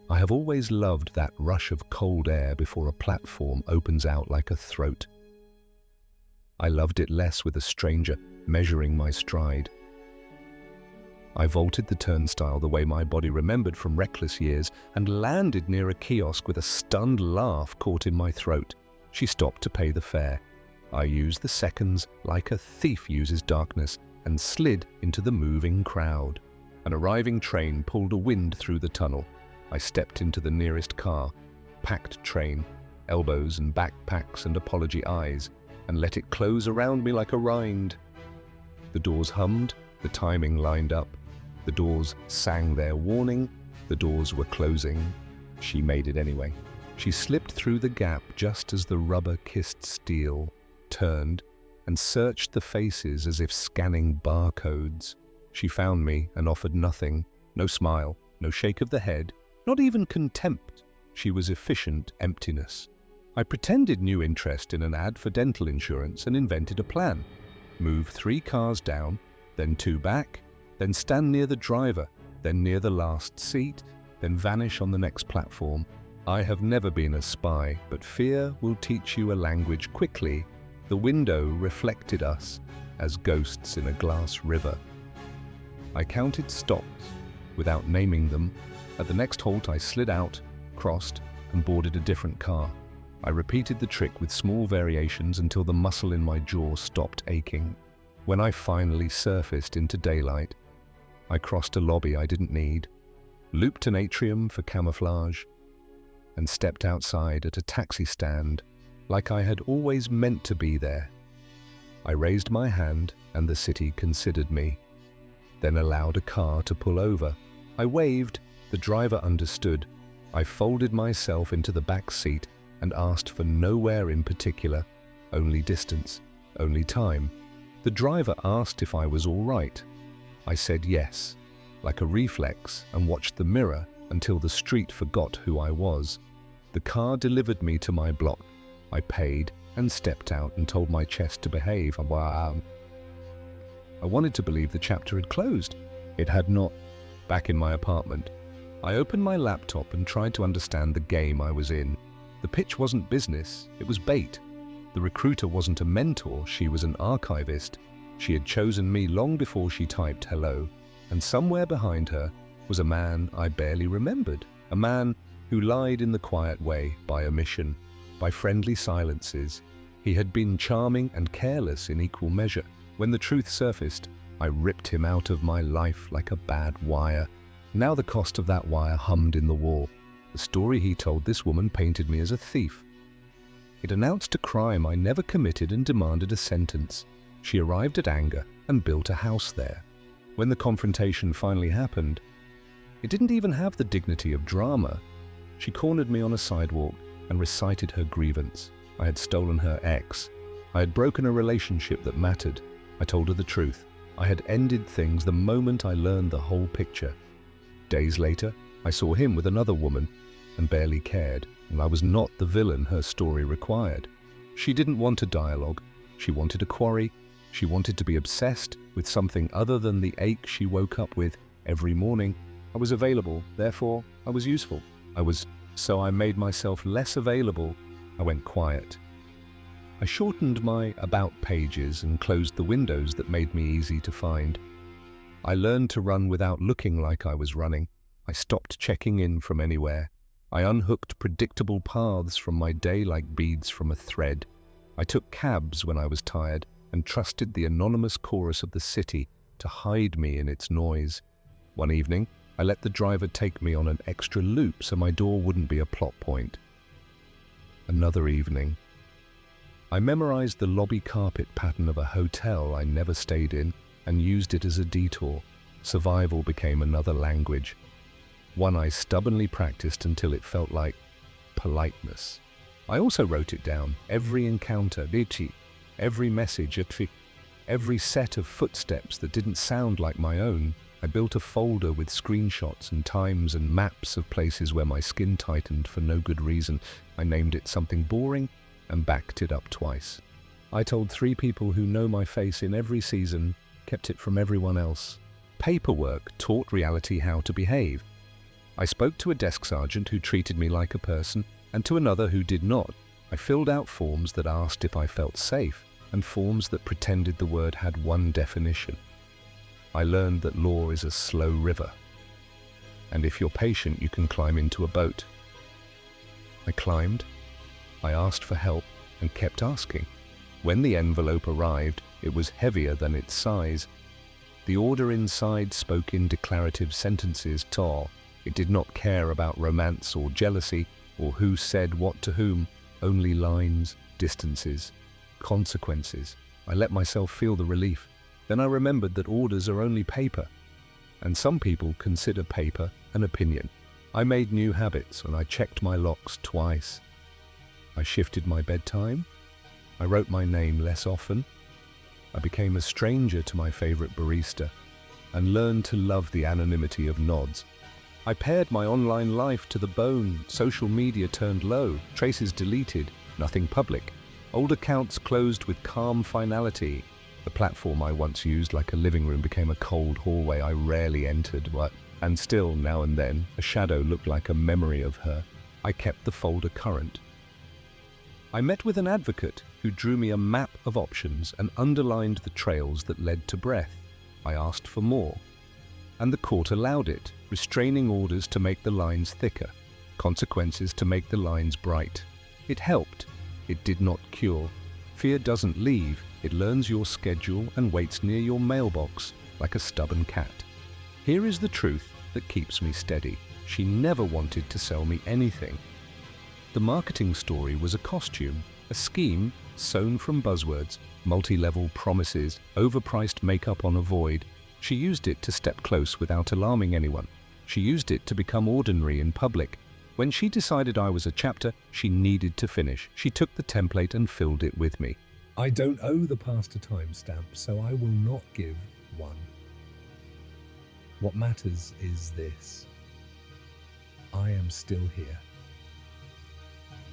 I have always loved that rush of cold air before a platform opens out like a throat. I loved it less with a stranger measuring my stride. I vaulted the turnstile the way my body remembered from reckless years and landed near a kiosk with a stunned laugh caught in my throat. She stopped to pay the fare. I used the seconds like a thief uses darkness and slid into the moving crowd. An arriving train pulled a wind through the tunnel. I stepped into the nearest car, packed train, elbows and backpacks and apology eyes, and let it close around me like a rind. The doors hummed, the timing lined up. The doors sang their warning. The doors were closing. She made it anyway. She slipped through the gap just as the rubber-kissed steel turned and searched the faces as if scanning barcodes. She found me and offered nothing. No smile, no shake of the head, not even contempt. She was efficient emptiness. I pretended new interest in an ad for dental insurance and invented a plan. Move 3 cars down, then 2 back, then stand near the driver, then near the last seat, then vanish on the next platform. I have never been a spy, but fear will teach you a language quickly. The window reflected us as ghosts in a glass river. I counted stops without naming them. At the next halt, I slid out, crossed, and boarded a different car. I repeated the trick with small variations until the muscle in my jaw stopped aching. When I finally surfaced into daylight, I crossed a lobby I didn't need, looped an atrium for camouflage, and stepped outside at a taxi stand like I had always meant to be there. I raised my hand and the city considered me, then allowed a car to pull over. I waved, the driver understood. I folded myself into the back seat and asked for nowhere in particular, only distance, only time. The driver asked if I was all right. I said yes, like a reflex, and watched the mirror until the street forgot who I was. The car delivered me to my block. I paid and stepped out and told my chest to behave. I wanted to believe the chapter had closed. It had not. Back in my apartment, I opened my laptop and tried to understand the game I was in. The pitch wasn't business, it was bait. The recruiter wasn't a mentor, she was an archivist. She had chosen me long before she typed hello, and somewhere behind her was a man I barely remembered. A man who lied in the quiet way, by omission, by friendly silences. He had been charming and careless in equal measure. When the truth surfaced, I ripped him out of my life like a bad wire. Now the cost of that wire hummed in the wall. The story he told this woman painted me as a thief. It announced a crime I never committed and demanded a sentence. She arrived at anger and built a house there. When the confrontation finally happened, it didn't even have the dignity of drama. She cornered me on a sidewalk and recited her grievance. I had stolen her ex. I had broken a relationship that mattered. I told her the truth. I had ended things the moment I learned the whole picture. Days later, I saw him with another woman and barely cared, and I was not the villain her story required. She didn't want a dialogue. She wanted a quarry. She wanted to be obsessed with something other than the ache she woke up with every morning. I was available, therefore I was useful. So I made myself less available. I went quiet. I shortened my about pages and closed the windows that made me easy to find. I learned to run without looking like I was running. I stopped checking in from anywhere. I unhooked predictable paths from my day like beads from a thread. I took cabs when I was tired and trusted the anonymous chorus of the city to hide me in its noise. One evening, I let the driver take me on an extra loop so my door wouldn't be a plot point. Another evening, I memorized the lobby carpet pattern of a hotel I never stayed in and used it as a detour. Survival became another language, one I stubbornly practiced until it felt like politeness. I also wrote it down, every encounter, every message, every set of footsteps that didn't sound like my own. I built a folder with screenshots and times and maps of places where my skin tightened for no good reason. I named it something boring and backed it up twice. I told 3 people who know my face in every season, kept it from everyone else. Paperwork taught reality how to behave. I spoke to a desk sergeant who treated me like a person and to another who did not. I filled out forms that asked if I felt safe and forms that pretended the word had one definition. I learned that law is a slow river, and if you're patient, you can climb into a boat. I climbed, I asked for help, and kept asking. When the envelope arrived, it was heavier than its size. The order inside spoke in declarative sentences. It did not care about romance or jealousy, or who said what to whom, only lines, distances, consequences. I let myself feel the relief. Then I remembered that orders are only paper. And some people consider paper an opinion. I made new habits and I checked my locks twice. I shifted my bedtime. I wrote my name less often. I became a stranger to my favorite barista and learned to love the anonymity of nods. I pared my online life to the bone. Social media turned low, traces deleted, nothing public. Old accounts closed with calm finality. The platform I once used like a living room became a cold hallway I rarely entered, and still, now and then, a shadow looked like a memory of her. I kept the folder current. I met with an advocate who drew me a map of options and underlined the trails that led to breath. I asked for more, and the court allowed it, restraining orders to make the lines thicker, consequences to make the lines bright. It helped. It did not cure. Fear doesn't leave. It learns your schedule and waits near your mailbox like a stubborn cat. Here is the truth that keeps me steady. She never wanted to sell me anything. The marketing story was a costume, a scheme sewn from buzzwords, multi-level promises, overpriced makeup on a void. She used it to step close without alarming anyone. She used it to become ordinary in public. When she decided I was a chapter she needed to finish, she took the template and filled it with me. I don't owe the past a timestamp, so I will not give one. What matters is this. I am still here.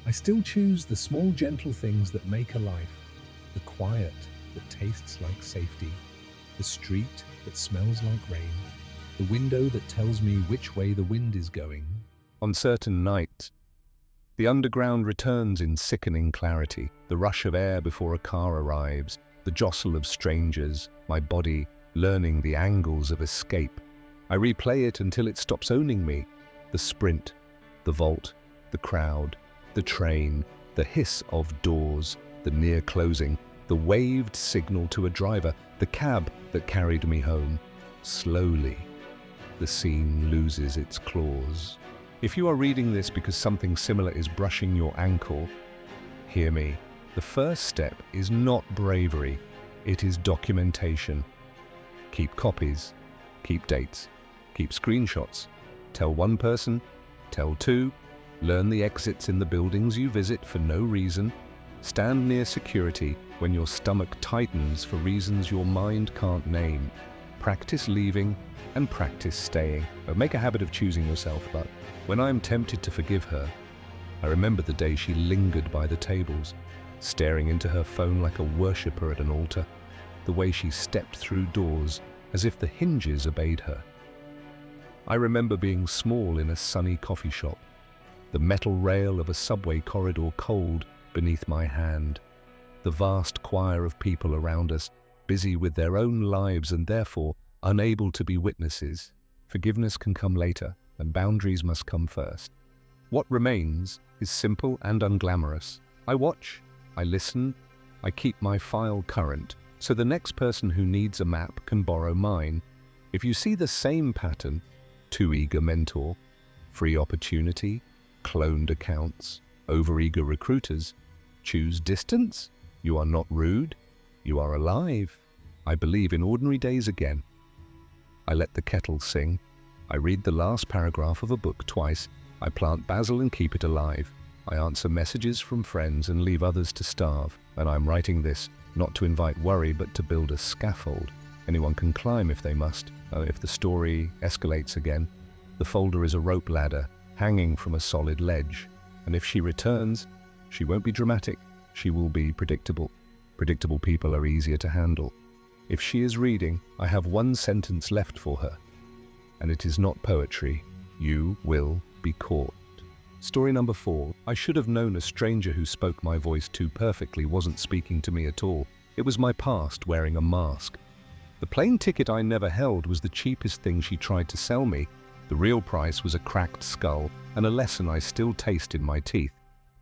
I still choose the small gentle things that make a life, the quiet that tastes like safety, the street that smells like rain, the window that tells me which way the wind is going. On certain nights, the underground returns in sickening clarity, the rush of air before a car arrives, the jostle of strangers, my body learning the angles of escape. I replay it until it stops owning me. The sprint, the vault, the crowd, the train, the hiss of doors, the near closing, the waved signal to a driver, the cab that carried me home. Slowly, the scene loses its claws. If you are reading this because something similar is brushing your ankle, hear me. The first step is not bravery, it is documentation. Keep copies, keep dates, keep screenshots. Tell one person, tell two. Learn the exits in the buildings you visit for no reason. Stand near security when your stomach tightens for reasons your mind can't name. Practice leaving and practice staying. Make a habit of choosing yourself, but when I am tempted to forgive her, I remember the day she lingered by the tables, staring into her phone like a worshipper at an altar, the way she stepped through doors as if the hinges obeyed her. I remember being small in a sunny coffee shop, the metal rail of a subway corridor cold beneath my hand, the vast choir of people around us, busy with their own lives and therefore unable to be witnesses. Forgiveness can come later, and boundaries must come first. What remains is simple and unglamorous. I watch, I listen, I keep my file current, so the next person who needs a map can borrow mine. If you see the same pattern, too eager mentor, free opportunity, cloned accounts, overeager recruiters, choose distance. You are not rude, you are alive. I believe in ordinary days again. I let the kettle sing. I read the last paragraph of a book twice. I plant basil and keep it alive. I answer messages from friends and leave others to starve. And I'm writing this not to invite worry, but to build a scaffold. Anyone can climb if they must. If the story escalates again, the folder is a rope ladder hanging from a solid ledge. And if she returns, she won't be dramatic. She will be predictable. Predictable people are easier to handle. If she is reading, I have one sentence left for her. And it is not poetry. You will be caught. Story number 4. I should have known a stranger who spoke my voice too perfectly wasn't speaking to me at all. It was my past wearing a mask. The plane ticket I never held was the cheapest thing she tried to sell me. The real price was a cracked skull and a lesson I still taste in my teeth.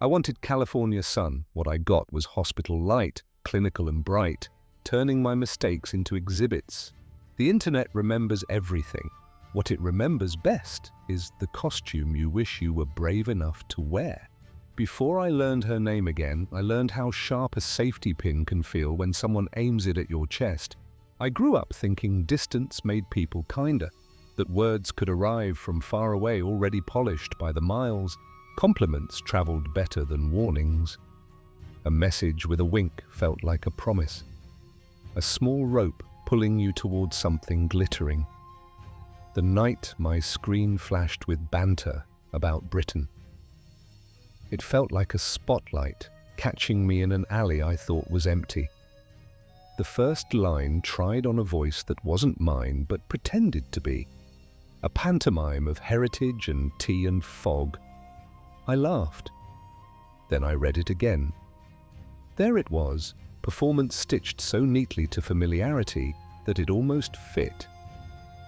I wanted California sun. What I got was hospital light, clinical and bright, turning my mistakes into exhibits. The internet remembers everything. What it remembers best is the costume you wish you were brave enough to wear. Before I learned her name again, I learned how sharp a safety pin can feel when someone aims it at your chest. I grew up thinking distance made people kinder. that words could arrive from far away already polished by the miles. Compliments traveled better than warnings. A message with a wink felt like a promise. A small rope pulling you towards something glittering. The night my screen flashed with banter about Britain. It felt like a spotlight catching me in an alley I thought was empty. The first line tried on a voice that wasn't mine but pretended to be. A pantomime of heritage and tea and fog. I laughed. Then I read it again. There it was, performance stitched so neatly to familiarity that it almost fit.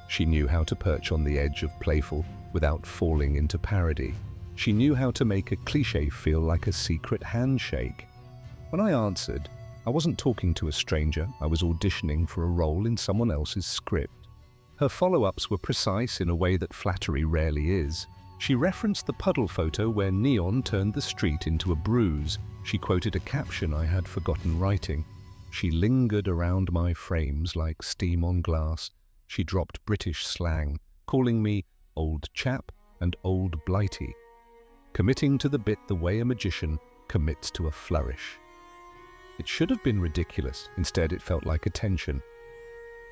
She knew how to perch on the edge of playful without falling into parody. She knew how to make a cliché feel like a secret handshake. When I answered, I wasn't talking to a stranger, I was auditioning for a role in someone else's script. Her follow-ups were precise in a way that flattery rarely is. She referenced the puddle photo where neon turned the street into a bruise. She quoted a caption I had forgotten writing. She lingered around my frames like steam on glass. She dropped British slang, calling me old chap and old blighty, committing to the bit the way a magician commits to a flourish. It should have been ridiculous. Instead, it felt like attention.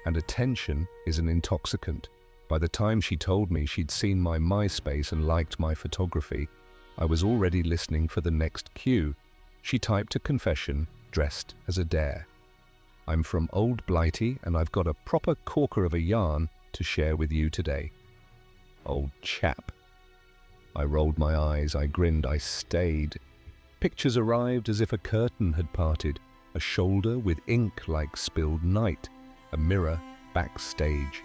And attention is an intoxicant. By the time she told me she'd seen my MySpace and liked my photography, I was already listening for the next cue. She typed a confession, dressed as a dare. I'm from Old Blighty, and I've got a proper corker of a yarn to share with you today. Old chap. I rolled my eyes, I grinned, I stayed. Pictures arrived as if a curtain had parted, a shoulder with ink like spilled night, a mirror backstage.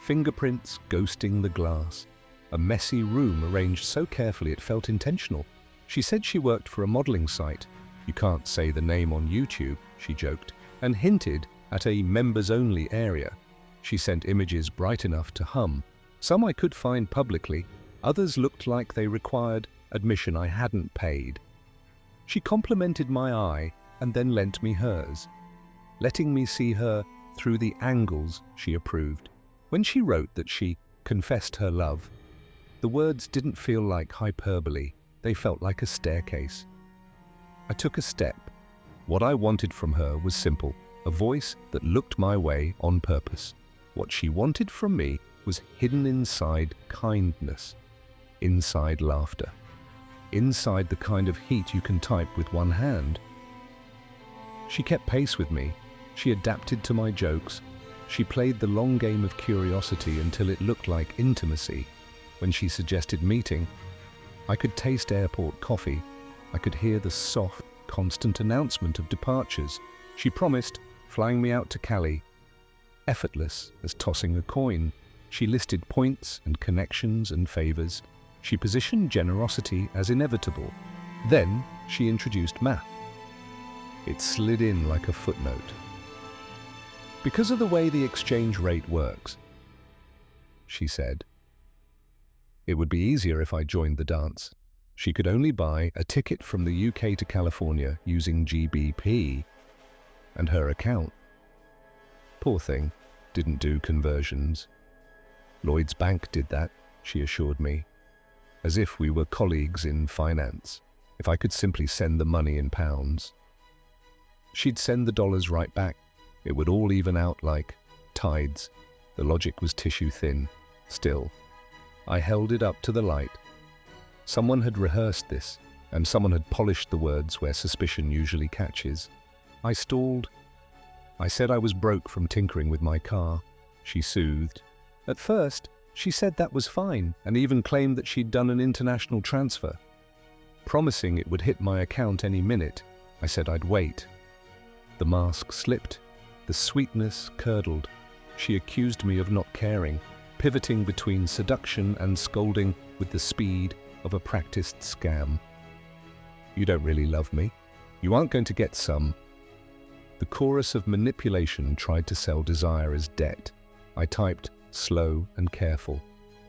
Fingerprints ghosting the glass, a messy room arranged so carefully it felt intentional. She said she worked for a modeling site. You can't say the name on YouTube, she joked, and hinted at a members-only area. She sent images bright enough to hum. Some I could find publicly, others looked like they required admission I hadn't paid. She complimented my eye and then lent me hers, letting me see her through the angles she approved. When she wrote that she confessed her love, the words didn't feel like hyperbole, they felt like a staircase. I took a step. What I wanted from her was simple, a voice that looked my way on purpose. What she wanted from me was hidden inside kindness, inside laughter, inside the kind of heat you can type with one hand. She kept pace with me. She adapted to my jokes. She played the long game of curiosity until it looked like intimacy. When she suggested meeting, I could taste airport coffee. I could hear the soft, constant announcement of departures. She promised flying me out to Cali. Effortless as tossing a coin. She listed points and connections and favors. She positioned generosity as inevitable. Then she introduced math. It slid in like a footnote. Because of the way the exchange rate works, she said, it would be easier if I joined the dance. She could only buy a ticket from the UK to California using GBP and her account. Poor thing, didn't do conversions. Lloyd's Bank did that, she assured me, as if we were colleagues in finance. If I could simply send the money in pounds, she'd send the dollars right back. It would all even out like tides. The logic was tissue thin. Still, I held it up to the light. Someone had rehearsed this, and someone had polished the words where suspicion usually catches. I stalled. I said I was broke from tinkering with my car. She soothed. At first, she said that was fine, and even claimed that she'd done an international transfer. Promising it would hit my account any minute, I said I'd wait. The mask slipped. The sweetness curdled. She accused me of not caring, pivoting between seduction and scolding with the speed of a practiced scam. You don't really love me. You aren't going to get some. The chorus of manipulation tried to sell desire as debt. I typed, slow and careful.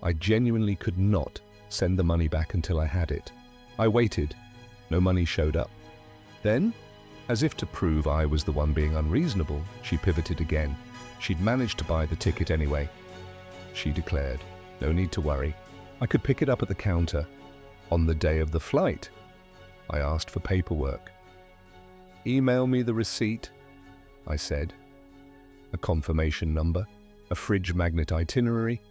I genuinely could not send the money back until I had it. I waited. No money showed up. Then, as if to prove I was the one being unreasonable, she pivoted again. She'd managed to buy the ticket anyway. she declared. No need to worry. I could pick it up at the counter. On the day of the flight, I asked for paperwork. Email me the receipt, I said. A confirmation number, a fridge magnet itinerary.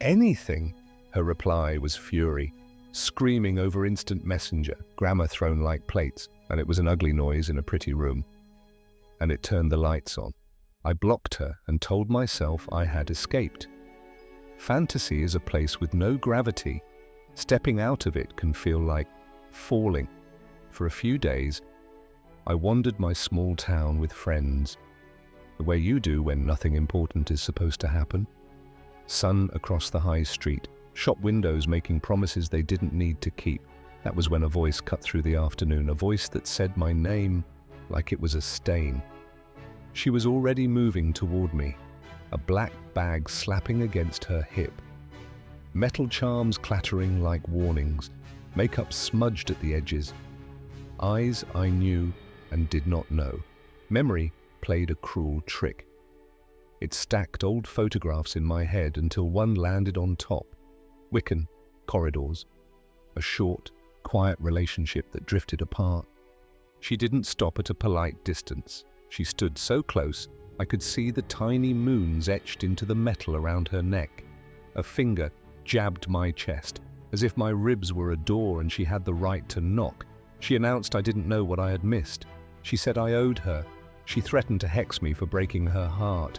Anything, her reply was fury, screaming over instant messenger, grammar thrown like plates, and it was an ugly noise in a pretty room. And it turned the lights on. I blocked her and told myself I had escaped. Fantasy is a place with no gravity. Stepping out of it can feel like falling. For a few days, I wandered my small town with friends, the way you do when nothing important is supposed to happen. Sun across the high street, shop windows making promises they didn't need to keep. That was when a voice cut through the afternoon, a voice that said my name like it was a stain. She was already moving toward me, a black bag slapping against her hip. Metal charms clattering like warnings, makeup smudged at the edges. Eyes I knew and did not know. Memory played a cruel trick. It stacked old photographs in my head until one landed on top. Wiccan corridors. A short, quiet relationship that drifted apart. She didn't stop at a polite distance. She stood so close, I could see the tiny moons etched into the metal around her neck. A finger jabbed my chest, as if my ribs were a door and she had the right to knock. She announced I didn't know what I had missed. She said I owed her. She threatened to hex me for breaking her heart.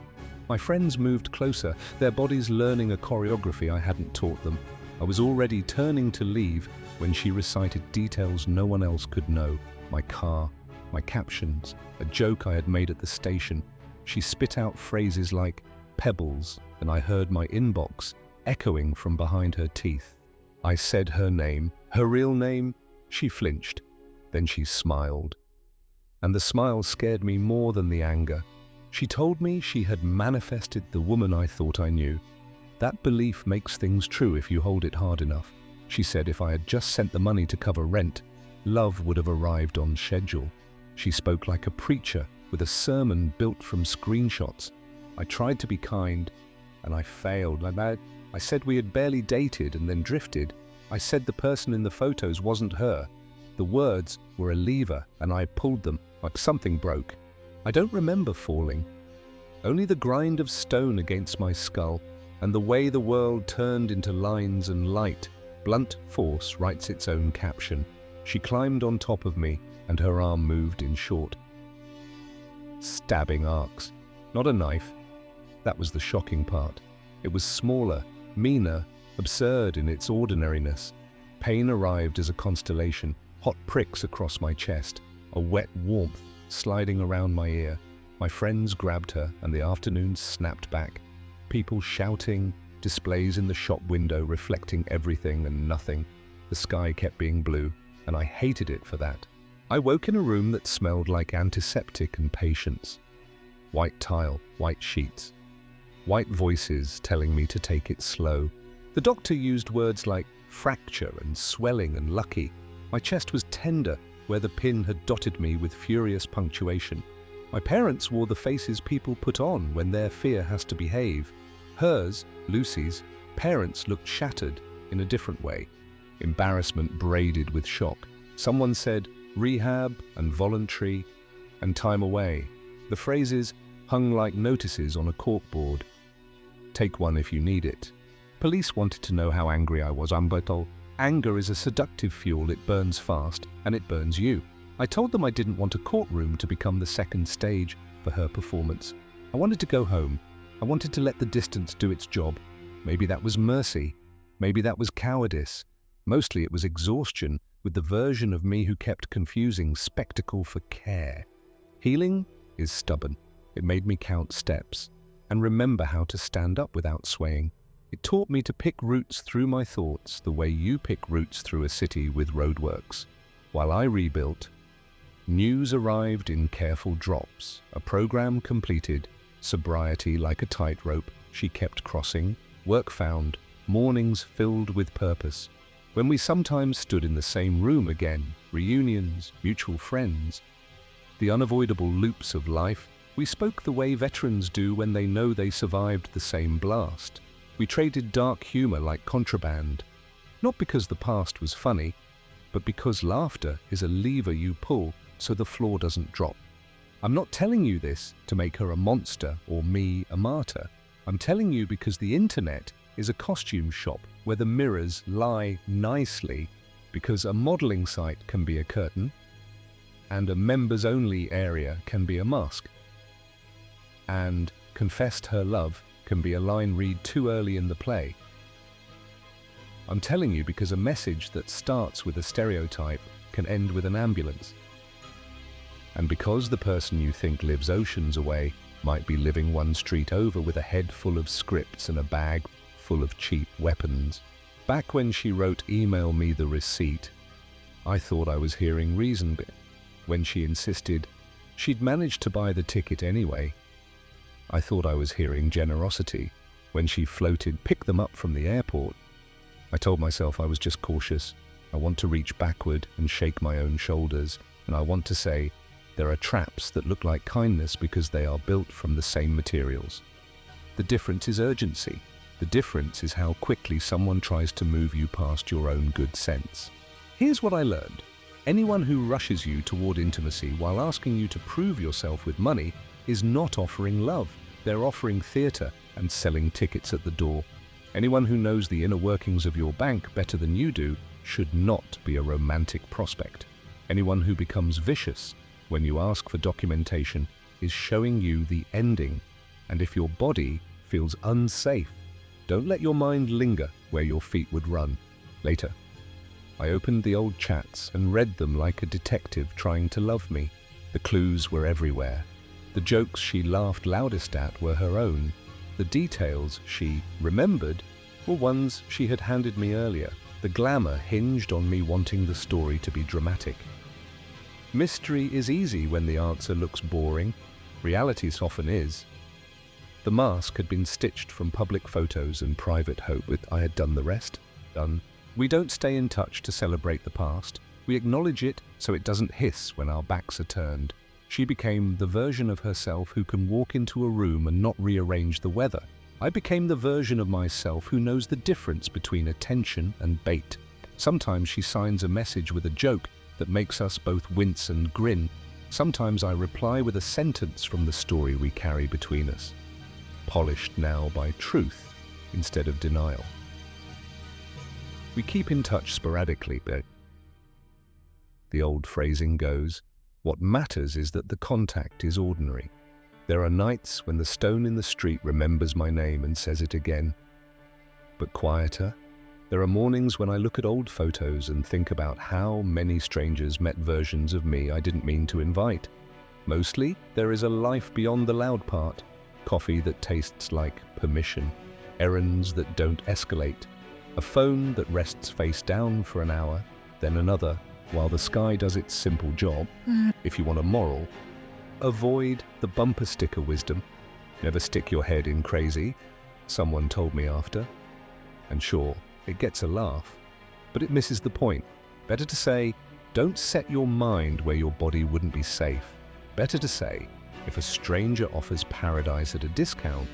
My friends moved closer, their bodies learning a choreography I hadn't taught them. I was already turning to leave when she recited details no one else could know. My car, my captions, a joke I had made at the station. She spit out phrases like pebbles, and I heard my inbox echoing from behind her teeth. I said her name, her real name. She flinched. Then she smiled. And the smile scared me more than the anger. She told me she had manifested the woman I thought I knew. That belief makes things true if you hold it hard enough. She said if I had just sent the money to cover rent, love would have arrived on schedule. She spoke like a preacher with a sermon built from screenshots. I tried to be kind, and I failed. I said we had barely dated and then drifted. I said the person in the photos wasn't her. The words were a lever, and I pulled them like something broke. I don't remember falling. Only the grind of stone against my skull, and the way the world turned into lines and light. Blunt force writes its own caption. She climbed on top of me, and her arm moved in short, stabbing arcs. Not a knife. That was the shocking part. It was smaller, meaner, absurd in its ordinariness. Pain arrived as a constellation, hot pricks across my chest, a wet warmth sliding around my ear. My friends grabbed her, and the afternoon snapped back. People shouting, displays in the shop window reflecting everything and nothing. The sky kept being blue, and I hated it for that. I woke in a room that smelled like antiseptic and patience. White tile, white sheets. White voices telling me to take it slow. The doctor used words like fracture and swelling and lucky. My chest was tender where the pin had dotted me with furious punctuation. My parents wore the faces people put on when their fear has to behave. Hers, Lucy's, parents looked shattered in a different way. Embarrassment braided with shock. Someone said rehab and voluntary and time away. The phrases hung like notices on a corkboard. Take one if you need it. Police wanted to know how angry I was. Anger is a seductive fuel. It burns fast, and it burns you. I told them I didn't want a courtroom to become the second stage for her performance. I wanted to go home. I wanted to let the distance do its job. Maybe that was mercy. Maybe that was cowardice. Mostly it was exhaustion with the version of me who kept confusing spectacle for care. Healing is stubborn. It made me count steps and remember how to stand up without swaying. It taught me to pick routes through my thoughts the way you pick routes through a city with roadworks. While I rebuilt, news arrived in careful drops. A program completed, sobriety like a tightrope she kept crossing, work found, mornings filled with purpose. When we sometimes stood in the same room again, reunions, mutual friends, the unavoidable loops of life, we spoke the way veterans do when they know they survived the same blast. We traded dark humor like contraband, not because the past was funny, but because laughter is a lever you pull so the floor doesn't drop. I'm not telling you this to make her a monster or me a martyr. I'm telling you because the internet is a costume shop where the mirrors lie nicely, because a modeling site can be a curtain and a members-only area can be a mask. And confessed her love can be a line read too early in the play. I'm telling you because a message that starts with a stereotype can end with an ambulance. And because the person you think lives oceans away might be living one street over with a head full of scripts and a bag full of cheap weapons. Back when she wrote "email me the receipt," I thought I was hearing reason, but when she insisted she'd managed to buy the ticket anyway, I thought I was hearing generosity. When she floated "pick them up from the airport," I told myself I was just cautious. I want to reach backward and shake my own shoulders, and I want to say there are traps that look like kindness because they are built from the same materials. The difference is urgency. The difference is how quickly someone tries to move you past your own good sense. Here's what I learned. Anyone who rushes you toward intimacy while asking you to prove yourself with money is not offering love. They're offering theater and selling tickets at the door. Anyone who knows the inner workings of your bank better than you do should not be a romantic prospect. Anyone who becomes vicious when you ask for documentation is showing you the ending. And if your body feels unsafe, don't let your mind linger where your feet would run. Later, I opened the old chats and read them like a detective trying to love me. The clues were everywhere. The jokes she laughed loudest at were her own. The details she remembered were ones she had handed me earlier. The glamour hinged on me wanting the story to be dramatic. Mystery is easy when the answer looks boring. Reality often is. The mask had been stitched from public photos and private hope, but I had done the rest. Done. We don't stay in touch to celebrate the past. We acknowledge it so it doesn't hiss when our backs are turned. She became the version of herself who can walk into a room and not rearrange the weather. I became the version of myself who knows the difference between attention and bait. Sometimes she signs a message with a joke that makes us both wince and grin. Sometimes I reply with a sentence from the story we carry between us, polished now by truth instead of denial. We keep in touch sporadically, but the old phrasing goes, what matters is that the contact is ordinary. There are nights when the stone in the street remembers my name and says it again, but quieter. There are mornings when I look at old photos and think about how many strangers met versions of me I didn't mean to invite. Mostly, there is a life beyond the loud part. Coffee that tastes like permission, errands that don't escalate, a phone that rests face down for an hour, then another, while the sky does its simple job. If you want a moral, avoid the bumper sticker wisdom. Never stick your head in crazy, someone told me after. And sure, it gets a laugh, but it misses the point. Better to say, don't set your mind where your body wouldn't be safe. Better to say, if a stranger offers paradise at a discount,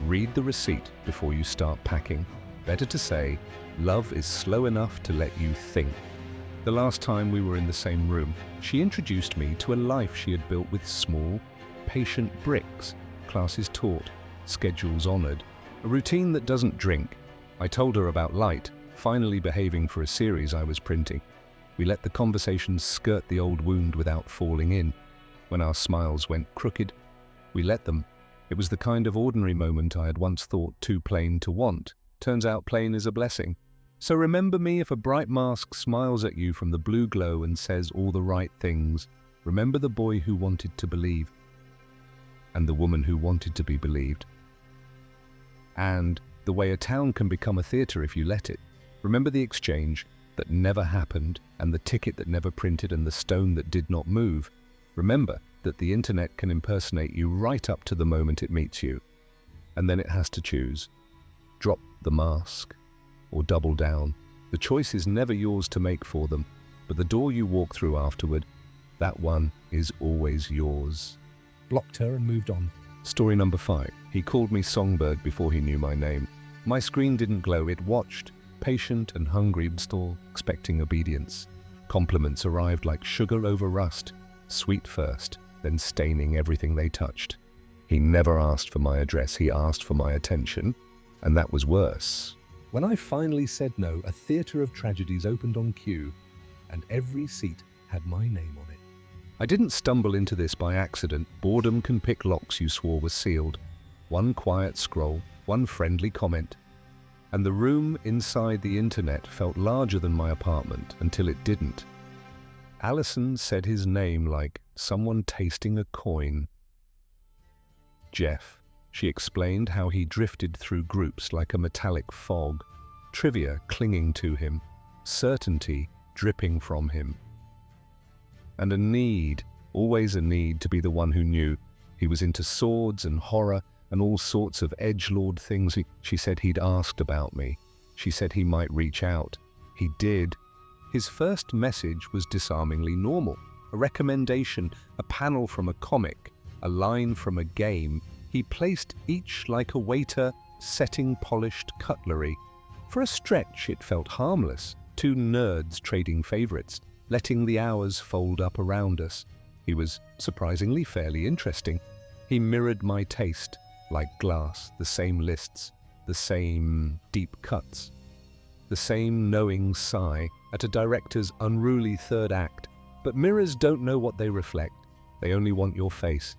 read the receipt before you start packing. Better to say, love is slow enough to let you think. The last time we were in the same room, she introduced me to a life she had built with small, patient bricks, classes taught, schedules honored, a routine that doesn't drink. I told her about Light, finally behaving for a series I was printing. We let the conversations skirt the old wound without falling in. When our smiles went crooked, we let them. It was the kind of ordinary moment I had once thought too plain to want. Turns out plain is a blessing. So remember me if a bright mask smiles at you from the blue glow and says all the right things. Remember the boy who wanted to believe, and the woman who wanted to be believed. And the way a town can become a theater if you let it. Remember the exchange that never happened, and the ticket that never printed, and the stone that did not move. Remember that the internet can impersonate you right up to the moment it meets you. And then it has to choose. Drop the mask or double down. The choice is never yours to make for them, but the door you walk through afterward, that one is always yours. Blocked her and moved on. Story number 5. He called me Songbird before he knew my name. My screen didn't glow, it watched, patient and hungry, still expecting obedience. Compliments arrived like sugar over rust, sweet first, then staining everything they touched. He never asked for my address, he asked for my attention, and that was worse. When I finally said no, a theatre of tragedies opened on cue, and every seat had my name on it. I didn't stumble into this by accident. Boredom can pick locks you swore were sealed. One quiet scroll, one friendly comment, and the room inside the internet felt larger than my apartment until it didn't. Allison said his name like someone tasting a coin. Jeff. She explained how he drifted through groups like a metallic fog, trivia clinging to him, certainty dripping from him. And a need, always a need to be the one who knew. He was into swords and horror and all sorts of edgelord things. She said he'd asked about me. She said he might reach out. He did. His first message was disarmingly normal. A recommendation, a panel from a comic, a line from a game. He placed each like a waiter setting polished cutlery. For a stretch, it felt harmless. Two nerds trading favorites, letting the hours fold up around us. He was surprisingly fairly interesting. He mirrored my taste, like glass, the same lists, the same deep cuts, the same knowing sigh at a director's unruly third act. But mirrors don't know what they reflect. They only want your face.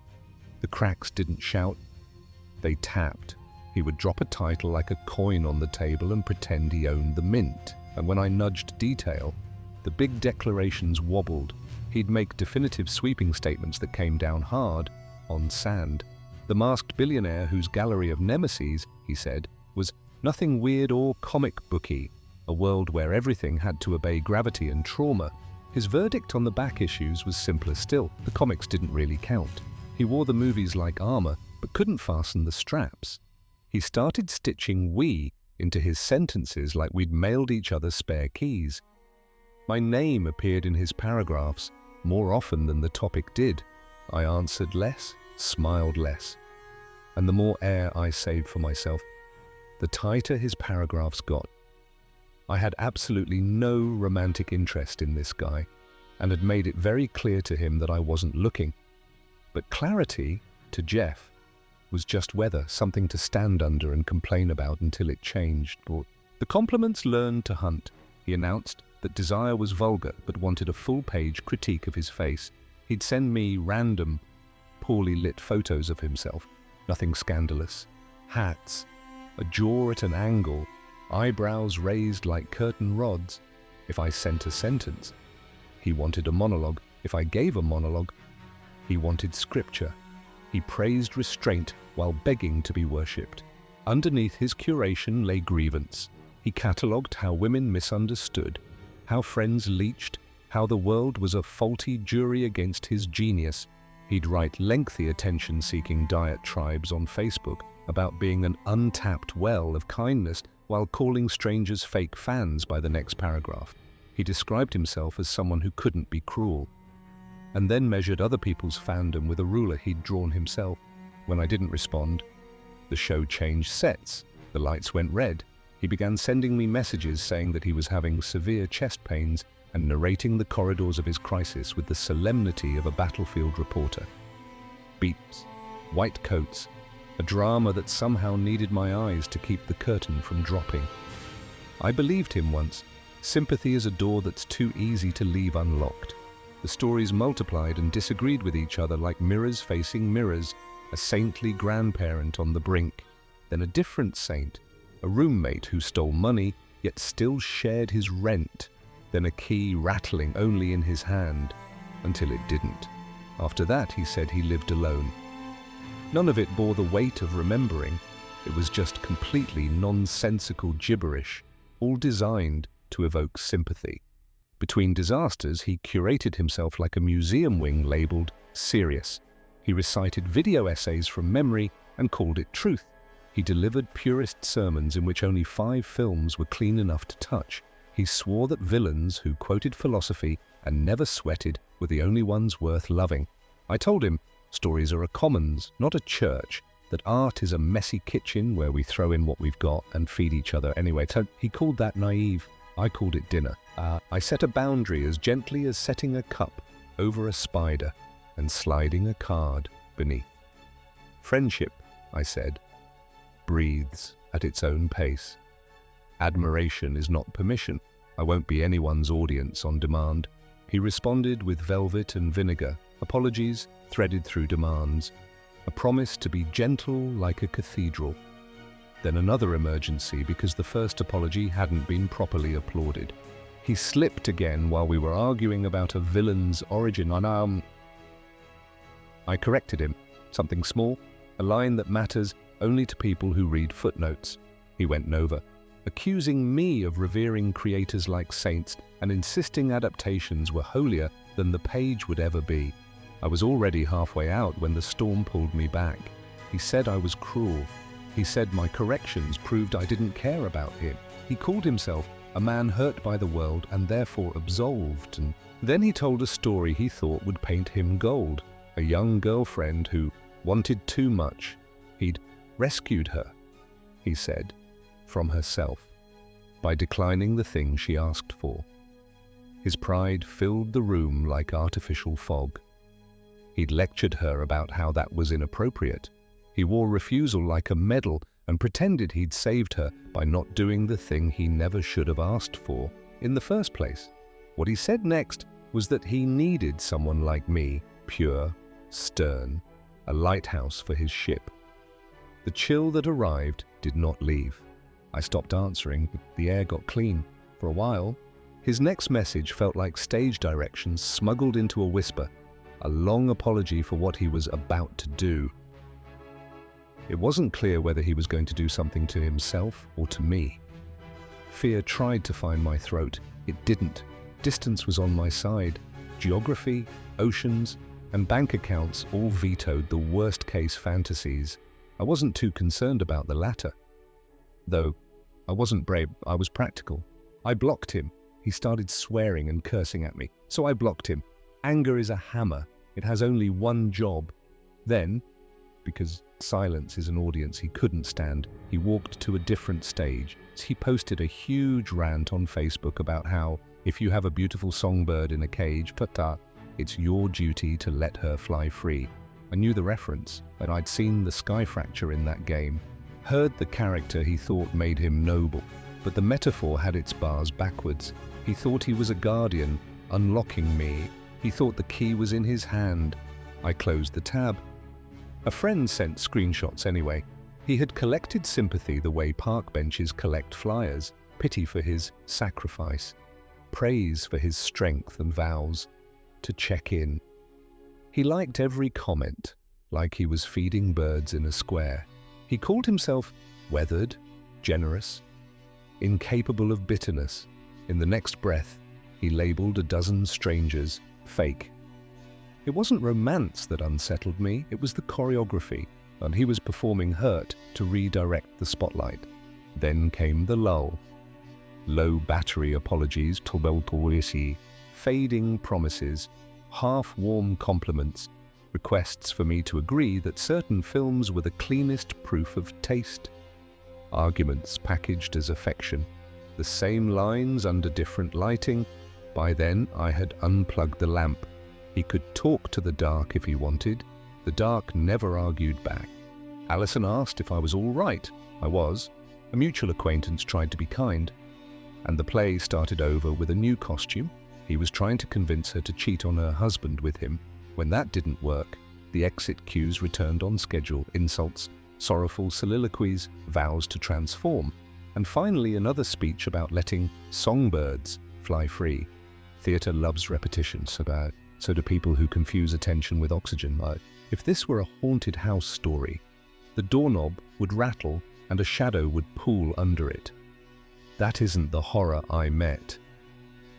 The cracks didn't shout. They tapped. He would drop a title like a coin on the table and pretend he owned the mint. And when I nudged detail, the big declarations wobbled. He'd make definitive sweeping statements that came down hard, on sand. The masked billionaire whose gallery of nemesis, he said, was nothing weird or comic booky, a world where everything had to obey gravity and trauma. His verdict on the back issues was simpler still. The comics didn't really count. He wore the movies like armor, but couldn't fasten the straps. He started stitching "we" into his sentences like we'd mailed each other spare keys. My name appeared in his paragraphs more often than the topic did. I answered less, smiled less. And the more air I saved for myself, the tighter his paragraphs got. I had absolutely no romantic interest in this guy, and had made it very clear to him that I wasn't looking. But clarity, to Jeff, was just weather, something to stand under and complain about until it changed. The compliments learned to hunt. He announced that desire was vulgar, but wanted a full-page critique of his face. He'd send me random, poorly lit photos of himself, nothing scandalous. Hats, a jaw at an angle, eyebrows raised like curtain rods. If I sent a sentence, he wanted a monologue. If I gave a monologue, he wanted scripture. He praised restraint while begging to be worshipped. Underneath his curation lay grievance. He catalogued how women misunderstood, how friends leached, how the world was a faulty jury against his genius. He'd write lengthy attention-seeking diatribes on Facebook about being an untapped well of kindness while calling strangers fake fans by the next paragraph. He described himself as someone who couldn't be cruel, and then measured other people's fandom with a ruler he'd drawn himself. When I didn't respond, the show changed sets. The lights went red. He began sending me messages saying that he was having severe chest pains and narrating the corridors of his crisis with the solemnity of a battlefield reporter. Beeps, white coats, a drama that somehow needed my eyes to keep the curtain from dropping. I believed him once. Sympathy is a door that's too easy to leave unlocked. The stories multiplied and disagreed with each other like mirrors facing mirrors, a saintly grandparent on the brink, then a different saint, a roommate who stole money yet still shared his rent, then a key rattling only in his hand, until it didn't. After that, he said he lived alone. None of it bore the weight of remembering. It was just completely nonsensical gibberish, all designed to evoke sympathy. Between disasters, he curated himself like a museum wing labeled "Serious." He recited video essays from memory and called it truth. He delivered purist sermons in which only 5 films were clean enough to touch. He swore that villains who quoted philosophy and never sweated were the only ones worth loving. I told him, Stories are a commons, not a church. That art is a messy kitchen where we throw in what we've got and feed each other anyway. So he called that naive. I called it dinner. I set a boundary as gently as setting a cup over a spider and sliding a card beneath. Friendship, I said, breathes at its own pace. Admiration is not permission. I won't be anyone's audience on demand. He responded with velvet and vinegar, apologies threaded through demands, a promise to be gentle like a cathedral. Then another emergency because the first apology hadn't been properly applauded. He slipped again while we were arguing about a villain's origin. I corrected him. Something small, a line that matters only to people who read footnotes. He went nova, accusing me of revering creators like saints and insisting adaptations were holier than the page would ever be. I was already halfway out when the storm pulled me back. He said I was cruel. He said my corrections proved I didn't care about him. He called himself a man hurt by the world and therefore absolved. And then he told a story he thought would paint him gold. A young girlfriend who wanted too much. He'd rescued her, he said, from herself by declining the thing she asked for. His pride filled the room like artificial fog. He'd lectured her about how that was inappropriate. He wore refusal like a medal and pretended he'd saved her by not doing the thing he never should have asked for in the first place. What he said next was that he needed someone like me, pure, stern, a lighthouse for his ship. The chill that arrived did not leave. I stopped answering, but the air got clean. For a while, his next message felt like stage directions smuggled into a whisper, a long apology for what he was about to do. It wasn't clear whether he was going to do something to himself or to me. Fear tried to find my throat. It didn't. Distance was on my side. Geography, oceans, and bank accounts all vetoed the worst-case fantasies. I wasn't too concerned about the latter. Though, I wasn't brave, I was practical. I blocked him. He started swearing and cursing at me, so I blocked him. Anger is a hammer. It has only one job. Then, because silence is an audience he couldn't stand, he walked to a different stage. He posted a huge rant on Facebook about how, if you have a beautiful songbird in a cage, it's your duty to let her fly free. I knew the reference, and I'd seen the sky fracture in that game, heard the character he thought made him noble, but the metaphor had its bars backwards. He thought he was a guardian, unlocking me. He thought the key was in his hand. I closed the tab. A friend sent screenshots anyway. He had collected sympathy the way park benches collect flyers, pity for his sacrifice, praise for his strength and vows to check in. He liked every comment, like he was feeding birds in a square. He called himself weathered, generous, incapable of bitterness. In the next breath, he labeled a dozen strangers fake. It wasn't romance that unsettled me, it was the choreography, and he was performing hurt to redirect the spotlight. Then came the lull. Low battery apologies, fading promises, half-warm compliments, requests for me to agree that certain films were the cleanest proof of taste. Arguments packaged as affection, the same lines under different lighting. By then, I had unplugged the lamp. He could talk to the dark if he wanted. The dark never argued back. Alison asked if I was all right. I was. A mutual acquaintance tried to be kind. And the play started over with a new costume. He was trying to convince her to cheat on her husband with him. When that didn't work, the exit cues returned on schedule, insults, sorrowful soliloquies, vows to transform, and finally another speech about letting songbirds fly free. Theatre loves repetition, so do people who confuse attention with oxygen. If this were a haunted house story, the doorknob would rattle and a shadow would pool under it. That isn't the horror I met.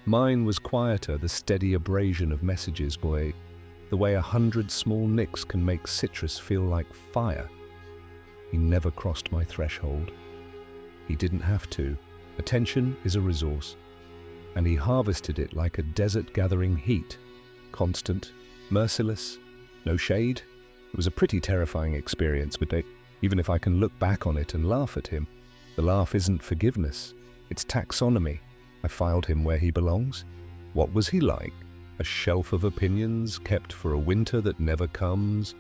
Mine was quieter, the steady abrasion of messages, boy. The way 100 small nicks can make citrus feel like fire. He never crossed my threshold. He didn't have to. Attention is a resource, and he harvested it like a desert gathering heat. Constant, merciless, no shade, It was a pretty terrifying experience, but even if I can look back on it and laugh at him, the laugh isn't forgiveness, it's taxonomy. I filed him where he belongs. What was he like? A shelf of opinions kept for a winter that never comes?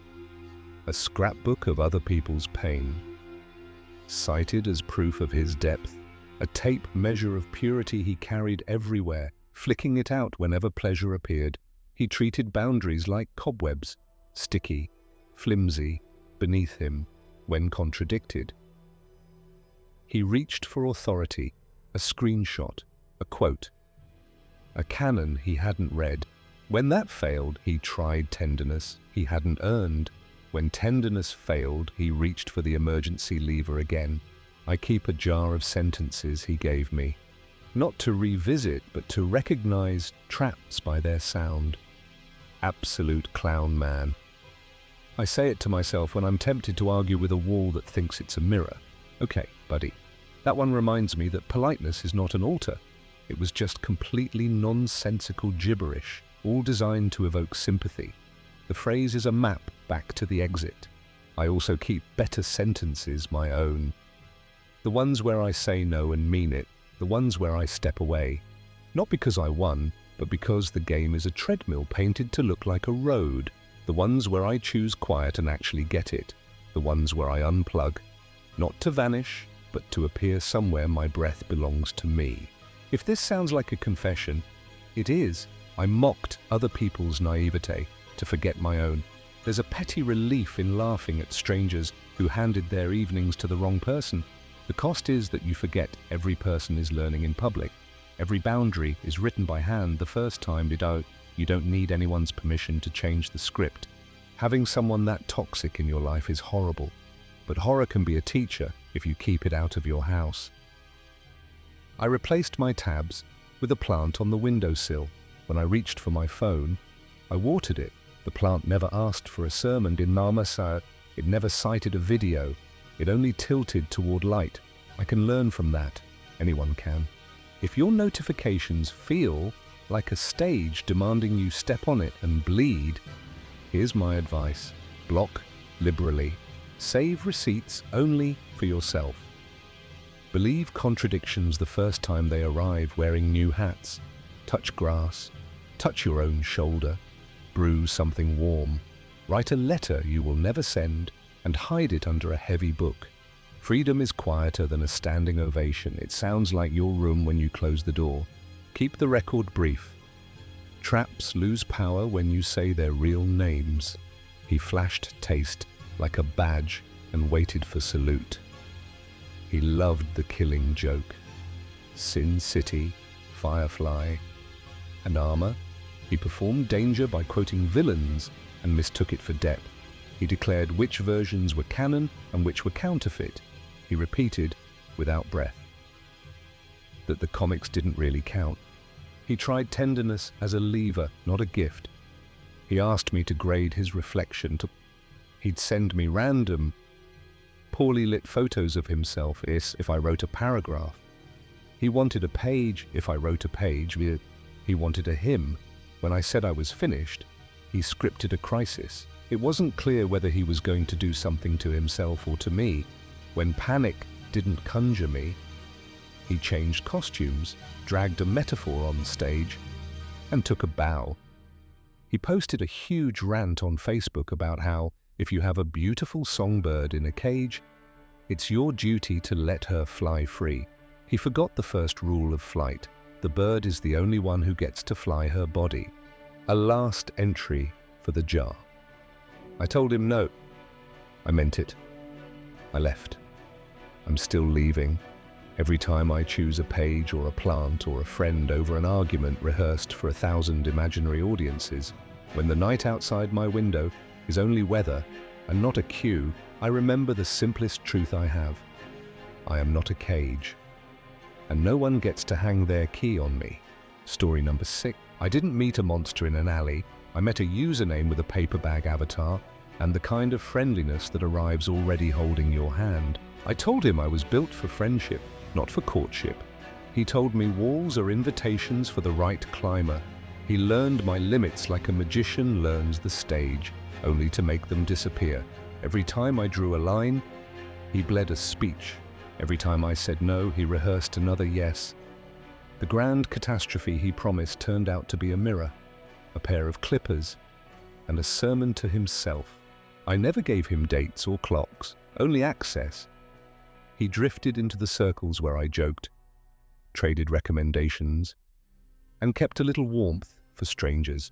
A scrapbook of other people's pain? Cited as proof of his depth? A tape measure of purity he carried everywhere, flicking it out whenever pleasure appeared? He treated boundaries like cobwebs, sticky, flimsy, beneath him, when contradicted. He reached for authority, a screenshot, a quote, a canon he hadn't read. When that failed, he tried tenderness he hadn't earned. When tenderness failed, he reached for the emergency lever again. I keep a jar of sentences he gave me, not to revisit, but to recognize traps by their sound. Absolute clown man. I say it to myself when I'm tempted to argue with a wall that thinks it's a mirror. Okay, buddy, that one reminds me that politeness is not an altar. It was just completely nonsensical gibberish, all designed to evoke sympathy. The phrase is a map back to the exit. I also keep better sentences my own. The ones where I say no and mean it, the ones where I step away. Not because I won, but because the game is a treadmill painted to look like a road. The ones where I choose quiet and actually get it. The ones where I unplug, not to vanish, but to appear somewhere my breath belongs to me. If this sounds like a confession, it is. I mocked other people's naivete to forget my own. There's a petty relief in laughing at strangers who handed their evenings to the wrong person. The cost is that you forget every person is learning in public. Every boundary is written by hand the first time you don't need anyone's permission to change the script. Having someone that toxic in your life is horrible, but horror can be a teacher if you keep it out of your house. I replaced my tabs with a plant on the windowsill. When I reached for my phone, I watered it. The plant never asked for a sermon in Namasa. It never cited a video. It only tilted toward light. I can learn from that. Anyone can. If your notifications feel like a stage demanding you step on it and bleed, here's my advice. Block liberally. Save receipts only for yourself. Believe contradictions the first time they arrive wearing new hats. Touch grass. Touch your own shoulder. Brew something warm. Write a letter you will never send and hide it under a heavy book. Freedom is quieter than a standing ovation. It sounds like your room when you close the door. Keep the record brief. Traps lose power when you say their real names. He flashed taste like a badge and waited for salute. He loved the killing joke. Sin City, Firefly, and Armor. He performed danger by quoting villains and mistook it for depth. He declared which versions were canon and which were counterfeit. He repeated, without breath, that the comics didn't really count. He tried tenderness as a lever, not a gift. He asked me to grade his reflection. He'd send me random, poorly lit photos of himself if I wrote a paragraph. He wanted a page if I wrote a page. He wanted a hymn. When I said I was finished, he scripted a crisis. It wasn't clear whether he was going to do something to himself or to me. When panic didn't conjure me, he changed costumes, dragged a metaphor on stage, and took a bow. He posted a huge rant on Facebook about how, if you have a beautiful songbird in a cage, it's your duty to let her fly free. He forgot the first rule of flight. The bird is the only one who gets to fly her body. A last entry for the jar. I told him no. I meant it. I left. I'm still leaving. Every time I choose a page or a plant or a friend over an argument rehearsed for 1,000 imaginary audiences, when the night outside my window is only weather and not a cue, I remember the simplest truth I have. I am not a cage, and no one gets to hang their key on me. Story number 6. I didn't meet a monster in an alley. I met a username with a paper bag avatar and the kind of friendliness that arrives already holding your hand. I told him I was built for friendship, not for courtship. He told me walls are invitations for the right climber. He learned my limits like a magician learns the stage. only to make them disappear. Every time I drew a line, he bled a speech. Every time I said no, he rehearsed another yes. The grand catastrophe he promised turned out to be a mirror, a pair of clippers, and a sermon to himself. I never gave him dates or clocks, only access. He drifted into the circles where I joked, traded recommendations, and kept a little warmth for strangers.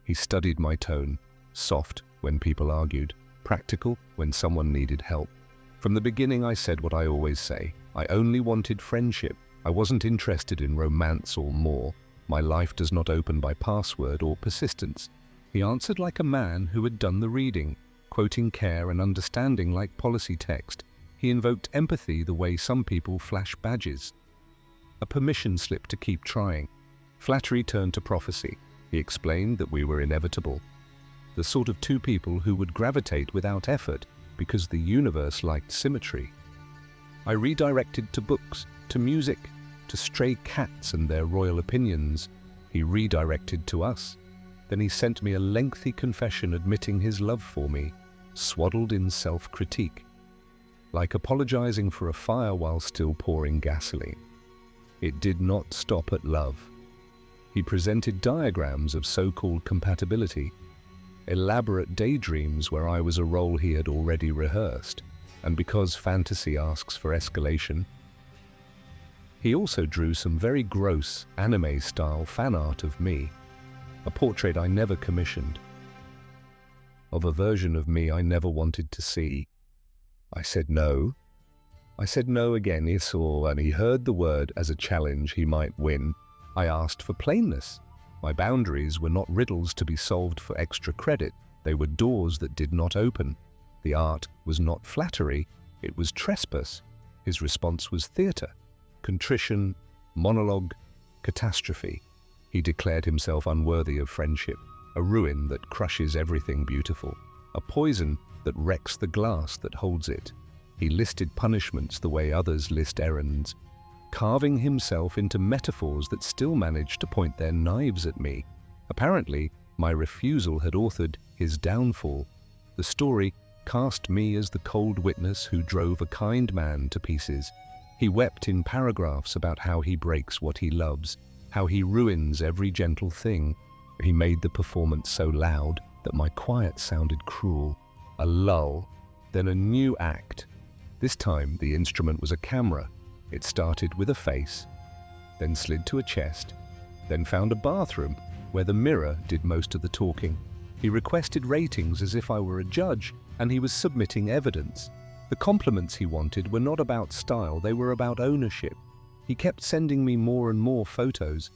He studied my tone, soft when people argued, practical when someone needed help. From the beginning I said what I always say. I only wanted friendship. I wasn't interested in romance or more. My life does not open by password or persistence. He answered like a man who had done the reading, quoting care and understanding like policy text. He invoked empathy the way some people flash badges. A permission slip to keep trying. Flattery turned to prophecy. He explained that we were inevitable. The sort of two people who would gravitate without effort because the universe liked symmetry. I redirected to books, to music, to stray cats and their royal opinions. He redirected to us. Then he sent me a lengthy confession admitting his love for me, swaddled in self-critique, like apologizing for a fire while still pouring gasoline. It did not stop at love. He presented diagrams of so-called compatibility, elaborate daydreams where I was a role he had already rehearsed, and because fantasy asks for escalation, he also drew some very gross anime-style fan art of me, a portrait I never commissioned, of a version of me I never wanted to see. I said no. I said no again. He saw and he heard the word as a challenge he might win. I asked for plainness. My boundaries were not riddles to be solved for extra credit. They were doors that did not open. The art was not flattery, it was trespass. His response was theatre, contrition, monologue, catastrophe. He declared himself unworthy of friendship, a ruin that crushes everything beautiful, a poison that wrecks the glass that holds it. He listed punishments the way others list errands, carving himself into metaphors that still managed to point their knives at me. Apparently, my refusal had authored his downfall. The story cast me as the cold witness who drove a kind man to pieces. He wept in paragraphs about how he breaks what he loves, how he ruins every gentle thing. He made the performance so loud that my quiet sounded cruel. A lull, then a new act. This time the instrument was a camera. It started with a face, then slid to a chest, then found a bathroom where the mirror did most of the talking. He requested ratings as if I were a judge, and he was submitting evidence. The compliments he wanted were not about style, they were about ownership. He kept sending me more and more photos,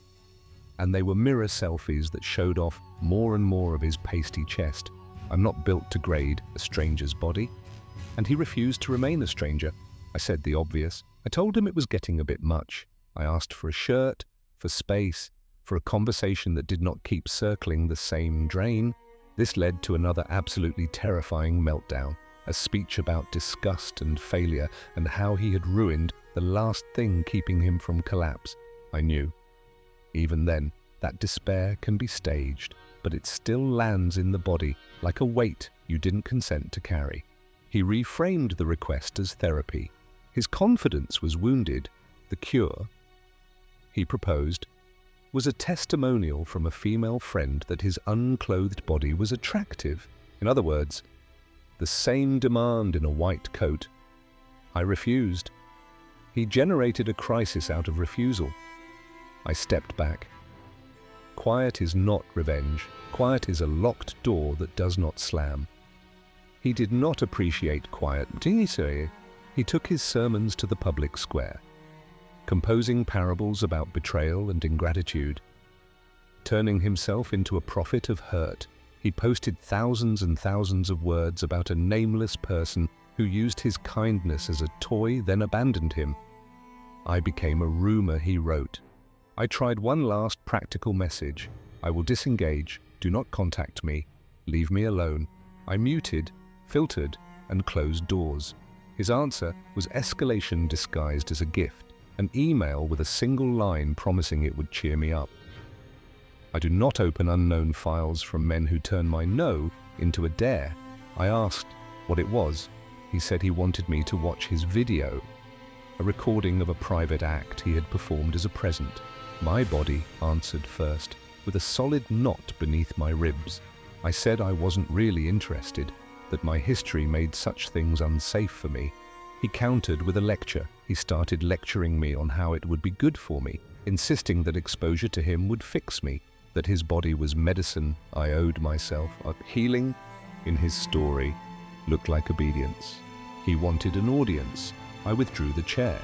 and they were mirror selfies that showed off more and more of his pasty chest. I'm not built to grade a stranger's body. And he refused to remain a stranger. I said the obvious. I told him it was getting a bit much. I asked for a shirt, for space, for a conversation that did not keep circling the same drain. This led to another absolutely terrifying meltdown, a speech about disgust and failure and how he had ruined the last thing keeping him from collapse. I knew. Even then, that despair can be staged, but it still lands in the body like a weight you didn't consent to carry. He reframed the request as therapy. His confidence was wounded. The cure, he proposed, was a testimonial from a female friend that his unclothed body was attractive. In other words, the same demand in a white coat. I refused. He generated a crisis out of refusal. I stepped back. Quiet is not revenge. Quiet is a locked door that does not slam. He did not appreciate quiet. He took his sermons to the public square, composing parables about betrayal and ingratitude. Turning himself into a prophet of hurt, he posted thousands and thousands of words about a nameless person who used his kindness as a toy, then abandoned him. I became a rumor, he wrote. I tried one last practical message. I will disengage. Do not contact me. Leave me alone. I muted, filtered, and closed doors. His answer was escalation disguised as a gift, an email with a single line promising it would cheer me up. I do not open unknown files from men who turn my no into a dare. I asked what it was. He said he wanted me to watch his video, a recording of a private act he had performed as a present. My body answered first, with a solid knot beneath my ribs. I said I wasn't really interested, that my history made such things unsafe for me. He countered with a lecture. He started lecturing me on how it would be good for me, insisting that exposure to him would fix me, that his body was medicine I owed myself. Healing, in his story, looked like obedience. He wanted an audience. I withdrew the chair.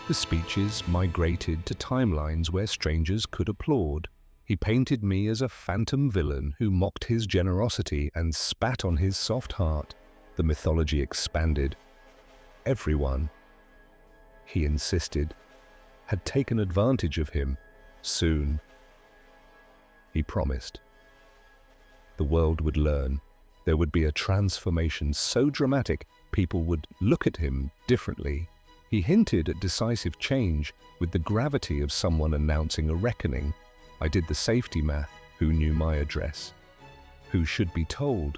The speeches migrated to timelines where strangers could applaud. He painted me as a phantom villain who mocked his generosity and spat on his soft heart. The mythology expanded. Everyone, he insisted, had taken advantage of him. Soon, he promised, the world would learn. There would be a transformation so dramatic, people would look at him differently. He hinted at decisive change with the gravity of someone announcing a reckoning. I did the safety math. Who knew my address? Who should be told?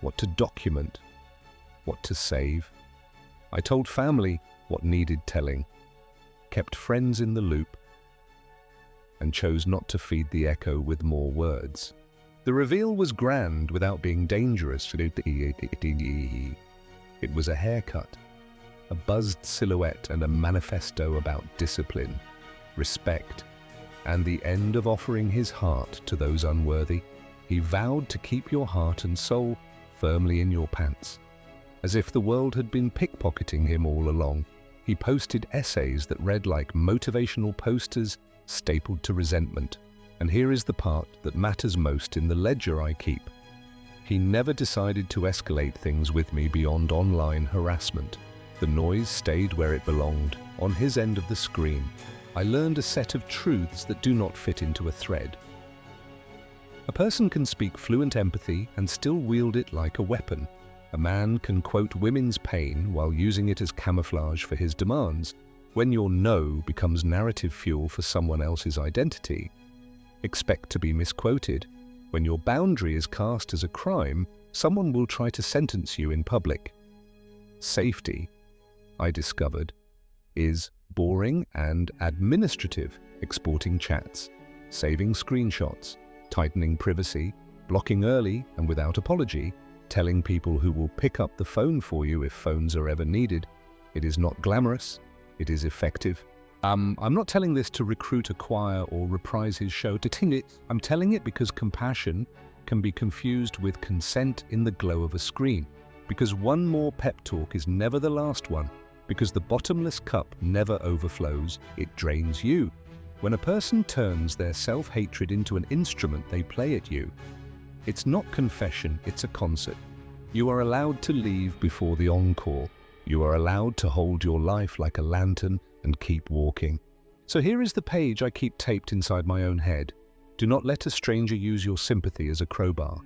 What to document? What to save? I told family what needed telling, kept friends in the loop, and chose not to feed the echo with more words. The reveal was grand without being dangerous. It was a haircut, a buzzed silhouette, and a manifesto about discipline, respect, and the end of offering his heart to those unworthy. He vowed to keep your heart and soul firmly in your pants, as if the world had been pickpocketing him all along. He posted essays that read like motivational posters stapled to resentment. And here is the part that matters most in the ledger I keep. He never decided to escalate things with me beyond online harassment. The noise stayed where it belonged, on his end of the screen. I learned a set of truths that do not fit into a thread. A person can speak fluent empathy and still wield it like a weapon. A man can quote women's pain while using it as camouflage for his demands. When your no becomes narrative fuel for someone else's identity, expect to be misquoted. When your boundary is cast as a crime, someone will try to sentence you in public. Safety, I discovered, is boring and administrative. Exporting chats, saving screenshots, tightening privacy, blocking early and without apology, telling people who will pick up the phone for you if phones are ever needed. It is not glamorous, it is effective. I'm not telling this to recruit a choir or reprise his show. I'm telling it because compassion can be confused with consent in the glow of a screen. Because one more pep talk is never the last one. Because the bottomless cup never overflows, it drains you. When a person turns their self-hatred into an instrument they play at you, it's not confession, it's a concert. You are allowed to leave before the encore. You are allowed to hold your life like a lantern and keep walking. So here is the page I keep taped inside my own head. Do not let a stranger use your sympathy as a crowbar.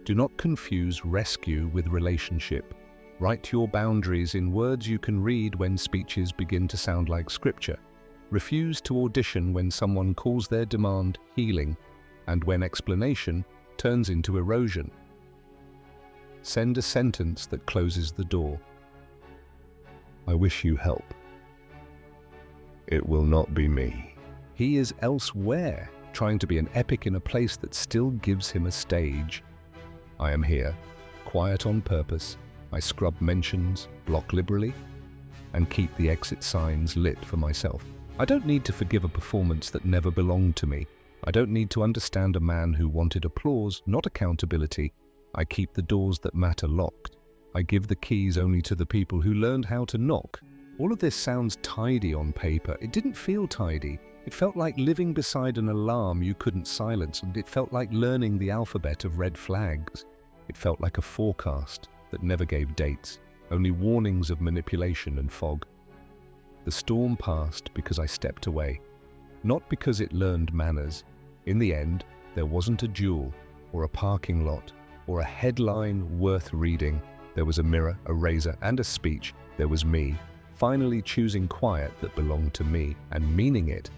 Do not confuse rescue with relationship. Write your boundaries in words you can read when speeches begin to sound like scripture. Refuse to audition when someone calls their demand healing, and when explanation turns into erosion. Send a sentence that closes the door. I wish you help. It will not be me. He is elsewhere, trying to be an epic in a place that still gives him a stage. I am here, quiet on purpose. I scrub mentions, block liberally, and keep the exit signs lit for myself. I don't need to forgive a performance that never belonged to me. I don't need to understand a man who wanted applause, not accountability. I keep the doors that matter locked. I give the keys only to the people who learned how to knock. All of this sounds tidy on paper. It didn't feel tidy. It felt like living beside an alarm you couldn't silence, and it felt like learning the alphabet of red flags. It felt like a forecast that never gave dates, only warnings of manipulation and fog. The storm passed because I stepped away, not because it learned manners. In the end, there wasn't a duel, or a parking lot, or a headline worth reading. There was a mirror, a razor, and a speech. There was me, finally choosing quiet that belonged to me, and meaning it